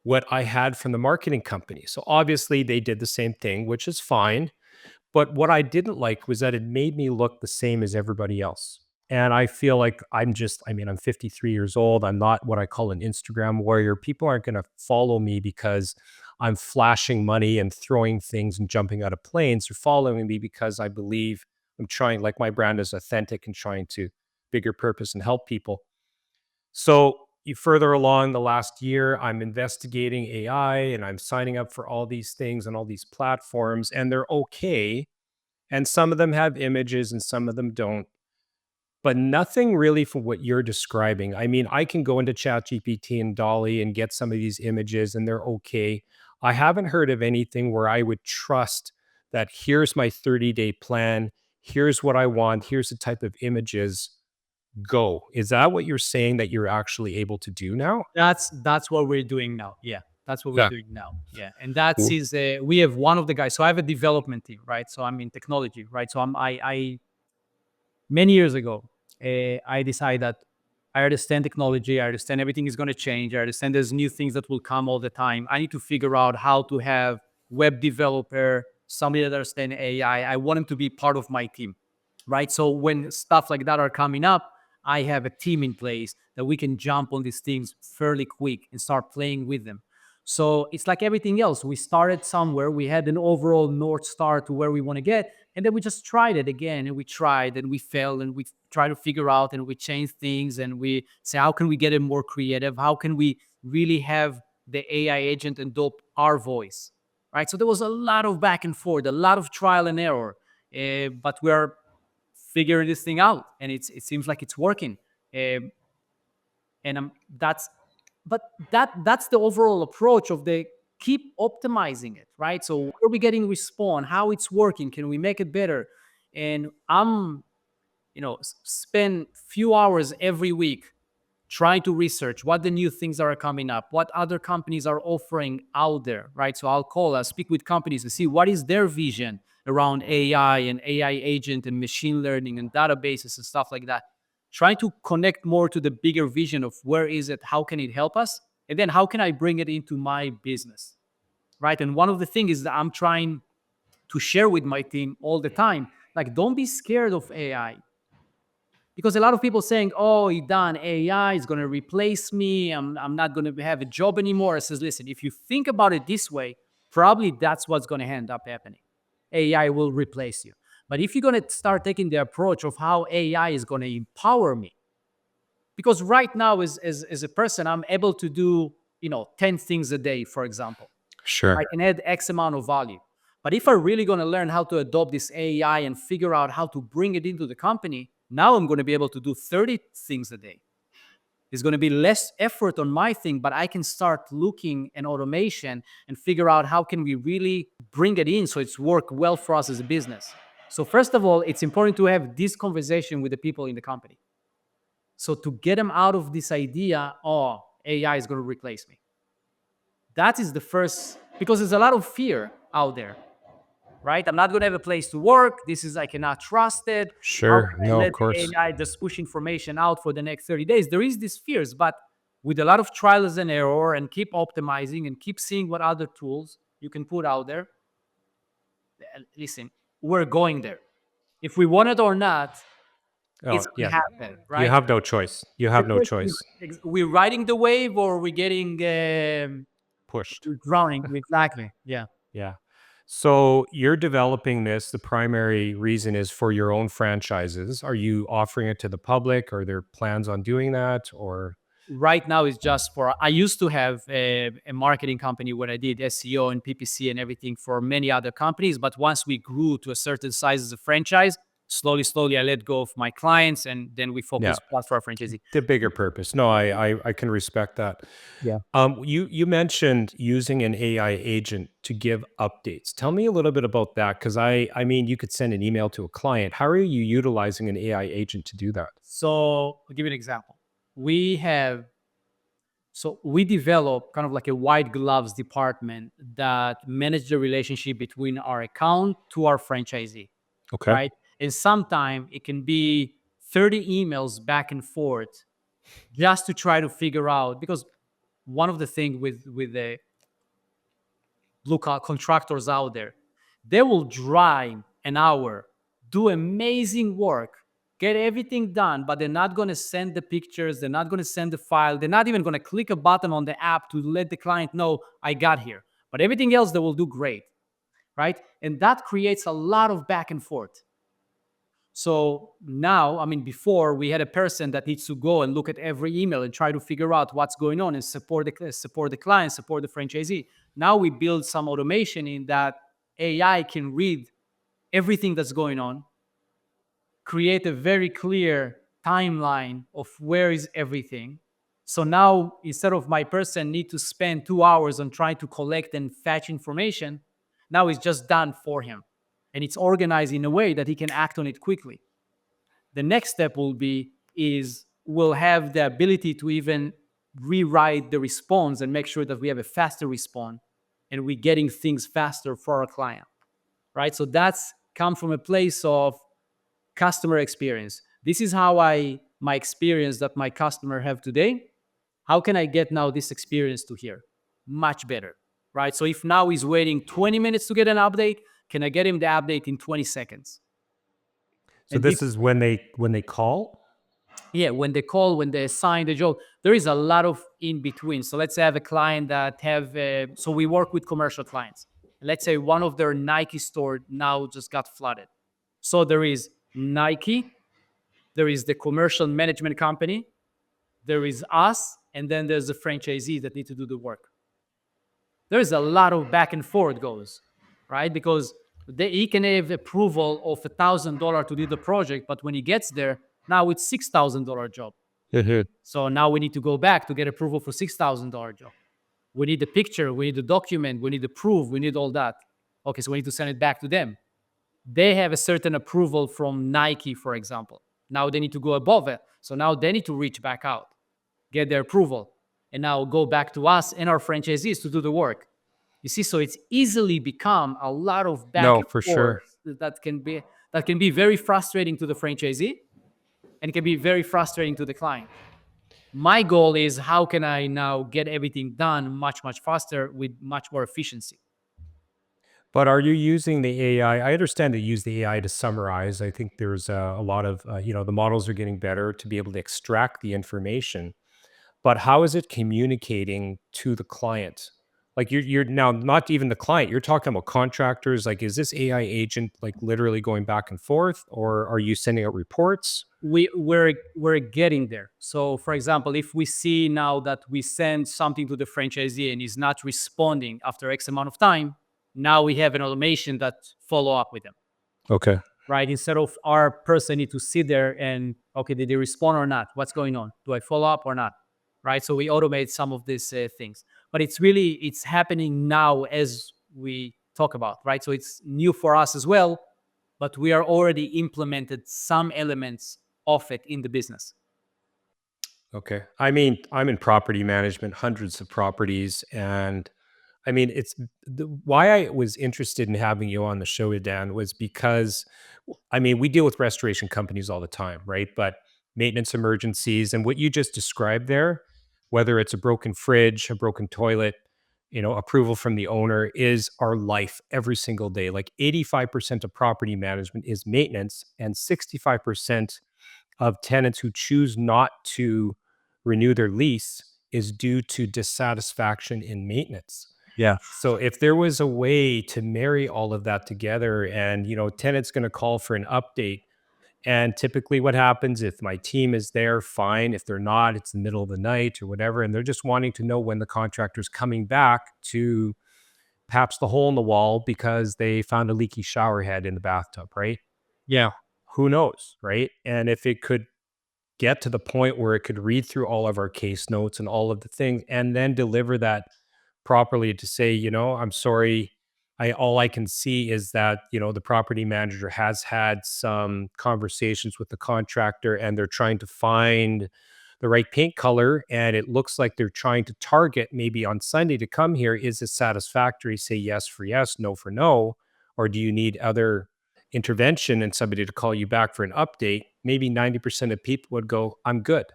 what I had from the marketing company. So obviously they did the same thing, which is fine. But what I didn't like was that it made me look the same as everybody else. And I feel like I'm 53 years old. I'm not what I call an Instagram warrior. People aren't going to follow me because I'm flashing money and throwing things and jumping out of planes. They're following me because I believe I'm trying, like my brand is authentic and trying to bigger purpose and help people. So you further along the last year, I'm investigating AI and I'm signing up for all these things and all these platforms, and they're okay, and some of them have images and some of them don't, but nothing really from what you're describing. I mean, I can go into ChatGPT and Dolly and get some of these images and they're okay. I haven't heard of anything where I would trust that here's my 30-day plan, here's what I want, here's the type of images, go. Is that what you're saying that you're actually able to do now? That's what we're doing now. Yeah, that's what we're Yeah. doing now. Yeah, and that's Cool. is we have one of the guys. So I have a development team, right? So I'm in technology, right? So I many years ago, I decided that I understand technology. I understand everything is going to change. I understand there's new things that will come all the time. I need to figure out how to have web developer, somebody that understands AI. I want him to be part of my team, right? So when stuff like that are coming up, I have a team in place that we can jump on these things fairly quick and start playing with them. So it's like everything else. We started somewhere. We had an overall North Star to where we want to get. And then we just tried it again and we tried and we failed and we try to figure out and we change things and we say, how can we get it more creative? How can we really have the AI agent adopt our voice? Right. So there was a lot of back and forth, a lot of trial and error. But we are figuring this thing out and it seems like it's working. Um, and that's but that's the overall approach of the keep optimizing it, right? So where are we getting respawn, how it's working, can we make it better? And I'm spend few hours every week trying to research what the new things are coming up, what other companies are offering out there, right? So I'll speak with companies to see what is their vision around AI and AI agent and machine learning and databases and stuff like that. Trying to connect more to the bigger vision of where is it, how can it help us, and then how can I bring it into my business, right? And one of the things is that I'm trying to share with my team all the time, like don't be scared of AI because a lot of people saying, "Oh, Idan, AI is going to replace me. I'm not going to have a job anymore." I says, "Listen, if you think about it this way, probably that's what's going to end up happening. AI will replace you. But if you're going to start taking the approach of how AI is going to empower me, because right now, as a person, I'm able to do 10 things a day, for example. I Sure. can add X amount of value. But if I'm really going to learn how to adopt this AI and figure out how to bring it into the company, now I'm going to be able to do 30 things a day. It's going to be less effort on my thing, but I can start looking at automation and figure out how can we really bring it in so it's work well for us as a business. So first of all, it's important to have this conversation with the people in the company. So to get them out of this idea, oh, AI is going to replace me. That is the first, because there's a lot of fear out there, right? I'm not going to have a place to work. This is, I cannot trust it. How Sure. can I No, of let the course. AI just push information out for the next 30 days? There is these fears, but with a lot of trials and error and keep optimizing and keep seeing what other tools you can put out there. Listen, we're going there. If we want it or not, Oh, it's going yeah. to happen, You right? have no choice. You The have no question is, choice. we're riding the wave or we're getting Pushed. drowning. Exactly. Yeah. Yeah. So you're developing this. The primary reason is for your own franchises. Are you offering it to the public? Are there plans on doing that? Or Right now it's just for, I used to have a marketing company where I did SEO and PPC and everything for many other companies, but once we grew to a certain size as a franchise, slowly I let go of my clients, and then we yeah, focus plus for our franchisee. the bigger purpose. No, I can respect that. Yeah. You mentioned using an AI agent to give updates. Tell me a little bit about that, because I mean, you could send an email to a client. How are you utilizing an AI agent to do that? So I'll give you an example. We have, so we develop kind of like a white gloves department that manage the relationship between our account to our franchisee, Okay. right? And sometimes it can be 30 emails back and forth just to try to figure out, because one of the things with the blue collar contractors out there, they will drive an hour, do amazing work, get everything done, but they're not going to send the pictures, they're not going to send the file, they're not even going to click a button on the app to let the client know I got here. But everything else they will do great, right? And that creates a lot of back and forth. So now, I mean, before we had a person that needs to go and look at every email and try to figure out what's going on and support the client, support the franchisee. Now we build some automation in that AI can read everything that's going on, create a very clear timeline of where is everything. So now instead of my person need to spend 2 hours on trying to collect and fetch information, now it's just done for him. And it's organized in a way that he can act on it quickly. The next step will be is we'll have the ability to even rewrite the response and make sure that we have a faster response and we're getting things faster for our client, right? So that's come from a place of customer experience. This is how my experience that my customer have today. How can I get now this experience to here? Much better, right? So if now he's waiting 20 minutes to get an update, can I get him the update in 20 seconds? So And this this, is when they call? yeah, when they call, when they assign the job, there is a lot of in between. So let's say I have a client that have, so we work with commercial clients. Let's say one of their Nike store now just got flooded. So there is Nike, there is the commercial management company, there is us, and then there's the franchisee that need to do the work. There's a lot of back and forth goes, right? Because he can have approval of $1,000 to do the project, but when he gets there, now it's $6,000 job. Mhm. So now we need to go back to get approval for $6,000 job. We need the picture, we need the document, we need the proof, we need all that. Okay, so we need to send it back to them. They have a certain approval from Nike, for example. Now they need to go above it. So now they need to reach back out, get their approval, and now go back to us and our franchisees to do the work. You see, so it's easily become a lot of back No, and for forth sure. that can be very frustrating to the franchisee and it can be very frustrating to the client. My goal is how can I now get everything done much faster with much more efficiency. But are you using the AI? I understand that you use the AI to summarize. I think there's a lot of, the models are getting better to be able to extract the information. But how is it communicating to the client? Like you're now not even the client. You're talking about contractors. Like, is this AI agent like literally going back and forth, or are you sending out reports? We're getting there. So for example, if we see now that we send something to the franchisee and he's not responding after X amount of time, now we have an automation that follow up with them, Okay. right? Instead of our person need to sit there and, okay, did they respond or not? What's going on? Do I follow up or not? Right? So we automate some of these things, but it's happening now as we talk about, right? So it's new for us as well, but we are already implemented some elements of it in the business. Okay. I mean, I'm in property management, hundreds of properties, and I mean, why I was interested in having you on the show, Dan, was because, I mean, we deal with restoration companies all the time, right? But maintenance emergencies and what you just described there, whether it's a broken fridge, a broken toilet, approval from the owner is our life every single day. Like 85% of property management is maintenance, and 65% of tenants who choose not to renew their lease is due to dissatisfaction in maintenance. Yeah. So if there was a way to marry all of that together, and tenant's going to call for an update, and typically what happens, if my team is there, fine. If they're not, it's the middle of the night or whatever, and they're just wanting to know when the contractor's coming back to patch the hole in the wall because they found a leaky shower head in the bathtub, right? Yeah. Who knows, right? And if it could get to the point where it could read through all of our case notes and all of the things and then deliver that properly to say, I'm sorry. All I can see is that, the property manager has had some conversations with the contractor and they're trying to find the right paint color. And it looks like they're trying to target maybe on Sunday to come here. Is it satisfactory? Say yes for yes, no for no. Or do you need other intervention and somebody to call you back for an update? Maybe 90% of people would go, I'm good.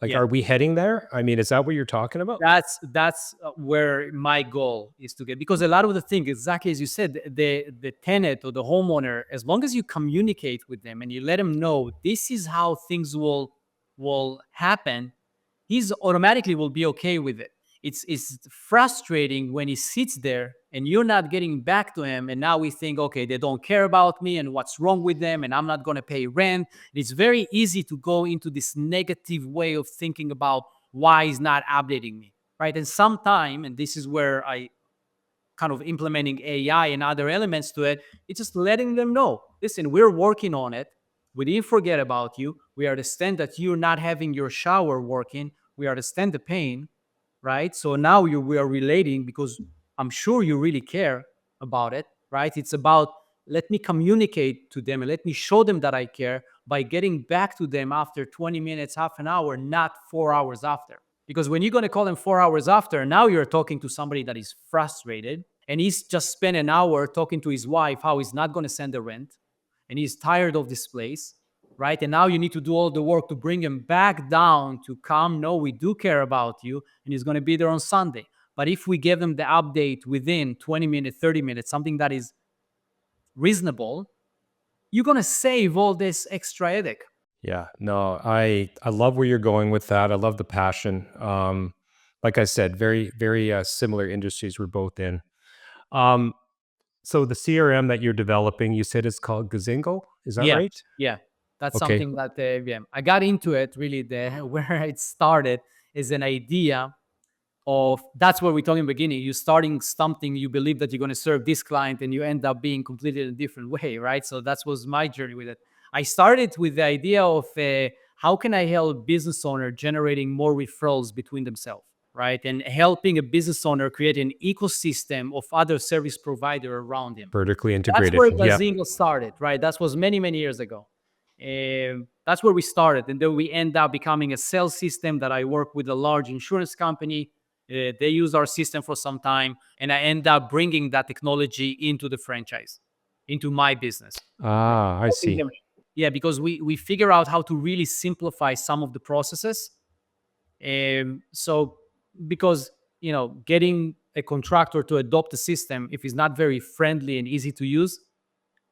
Like, Yeah. are we heading there? I mean, is that what you're talking about? That's where my goal is to get, because a lot of the thing, exactly as you said, the tenant or the homeowner, as long as you communicate with them and you let them know this is how things will happen, he's automatically will be okay with it. It's frustrating when he sits there and you're not getting back to him, and now we think, okay, they don't care about me and what's wrong with them, and I'm not going to pay rent. It's very easy to go into this negative way of thinking about why he's not updating me, right? And sometime, and this is where I kind of implementing AI and other elements to it, it's just letting them know, listen, we're working on it. We didn't forget about you. We understand that you're not having your shower working. We understand the pain, right? So now we are relating because I'm sure you really care about it, right? It's about, let me communicate to them and let me show them that I care by getting back to them after 20 minutes, half an hour, not 4 hours after. Because when you're going to call them 4 hours after, now you're talking to somebody that is frustrated and he's just spent an hour talking to his wife how he's not going to send the rent and he's tired of this place, right? And now you need to do all the work to bring him back down to come. No, we do care about you, and he's going to be there on Sunday. But if we give them the update within 20 minutes, 30 minutes, something that is reasonable, you're going to save all this extra headache. Yeah, no, I love where you're going with that. I love the passion. Like I said, very very similar industries we're both in. Um, so the CRM that you're developing, you said it's called Gazingo. Is that Yeah, right? yeah, that's Okay, something that yeah, I got into it really. The where it started is an idea of, that's where we're talking in the beginning. You're starting something, you believe that you're going to serve this client, and you end up being completely in a different way, right? So that was my journey with it. I started with the idea of how can I help business owner generating more referrals between themselves, right? And helping a business owner create an ecosystem of other service provider around him. vertically That's integrated. where Yeah. Gazingo started, right? That was many, many years ago. That's where we started. And then we end up becoming a sales system that I work with a large insurance company. They use our system for some time. And I end up bringing that technology into the franchise, into my business. Ah, I Helping see. them. Yeah, because we figure out how to really simplify some of the processes. So because, getting a contractor to adopt the system, if it's not very friendly and easy to use,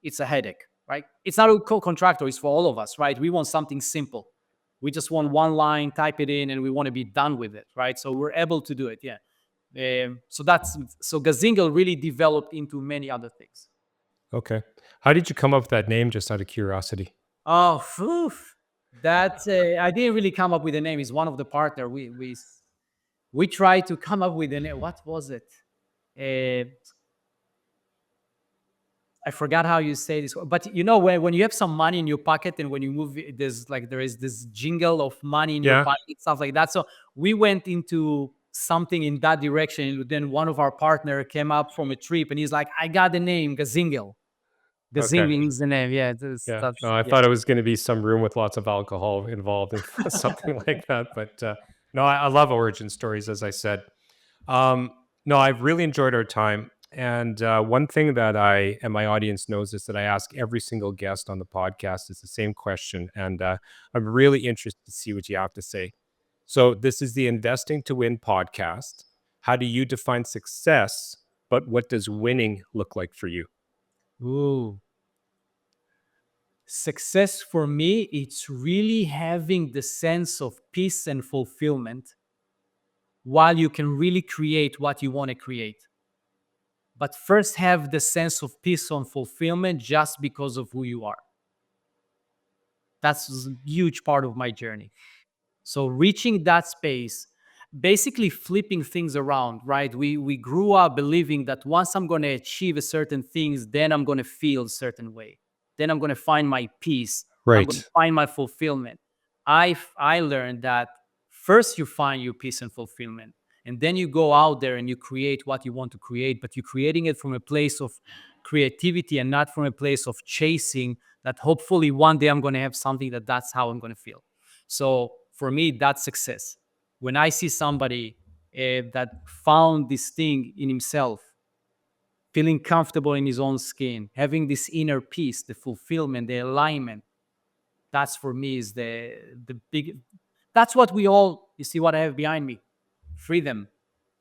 it's a headache, right? It's not a contractor, it's for all of us, right? We want something simple. We just want one line, type it in, and we want to be done with it, right? So we're able to do it, yeah. So Gazingle really developed into many other things. Okay. How did you come up with that name? Just out of curiosity. Oh, phew. That I didn't really come up with a name. It's one of the partner. We tried to come up with a name. What was it? Uh, I forgot how you say this, but when you have some money in your pocket and when you move, there is this jingle of money in your Yeah. pocket, stuff like that. So we went into something in that direction. Then one of our partner came up from a trip and he's like, "I got the name Gazingle. Okay. Gazingling is the name." Yeah, Yeah. that's No, I yeah. thought it was going to be some room with lots of alcohol involved and something like that. But no, I love origin stories, as I said. Um, no, I've really enjoyed our time. And one thing that I and my audience knows is that I ask every single guest on the podcast is the same question. And I'm really interested to see what you have to say. So, this is the Investing to Win podcast. How do you define success? But what does winning look like for you? Ooh. Success for me, it's really having the sense of peace and fulfillment while you can really create what you want to create. But first, have the sense of peace and fulfillment just because of who you are. That's a huge part of my journey. So reaching that space, basically flipping things around, right? We grew up believing that once I'm going to achieve a certain things, then I'm going to feel a certain way. Then I'm going to find my peace. I'm going to Right. find my fulfillment. I learned that first you find your peace and fulfillment, and then you go out there and you create what you want to create, but you're creating it from a place of creativity and not from a place of chasing that hopefully one day I'm going to have something that's how I'm going to feel. So for me, that's success. When I see somebody that found this thing in himself, feeling comfortable in his own skin, having this inner peace, the fulfillment, the alignment, that's for me is the big. That's what we all. You see what I have behind me, freedom,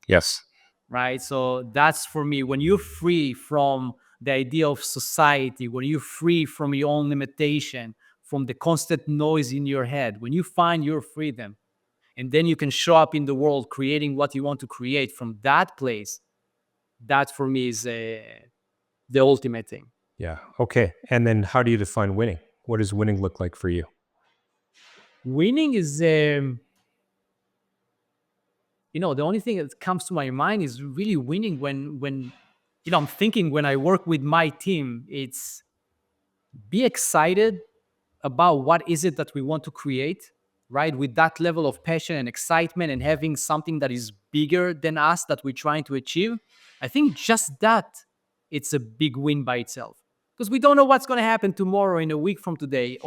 Yes. right? So that's for me. When you're free from the idea of society, when you're free from your own limitation, from the constant noise in your head, when you find your freedom, and then you can show up in the world creating what you want to create from that place, that for me is the ultimate thing. Yeah. Okay. And then how do you define winning? What does winning look like for you? Winning is the only thing that comes to my mind is really winning when I'm thinking when I work with my team, it's be excited about what is it that we want to create, right? With that level of passion and excitement and having something that is bigger than us that we're trying to achieve. I think just that, it's a big win by itself. Because we don't know what's going to happen tomorrow, in a week from today,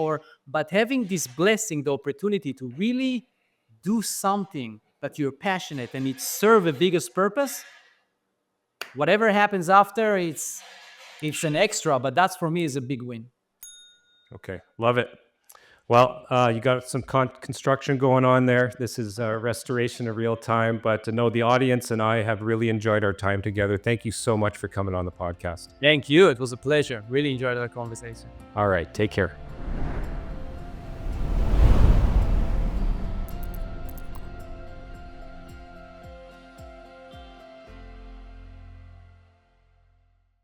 but having this blessing, the opportunity to really do something that you're passionate and it serve a biggest purpose, whatever happens after, it's an extra, but that's for me is a big win. Okay. Love it. Well, you got some construction going on there. This is restoration of real time, but to know the audience and I have really enjoyed our time together. Thank you so much for coming on the podcast. Thank you. It was a pleasure. Really enjoyed our conversation. All right. Take care.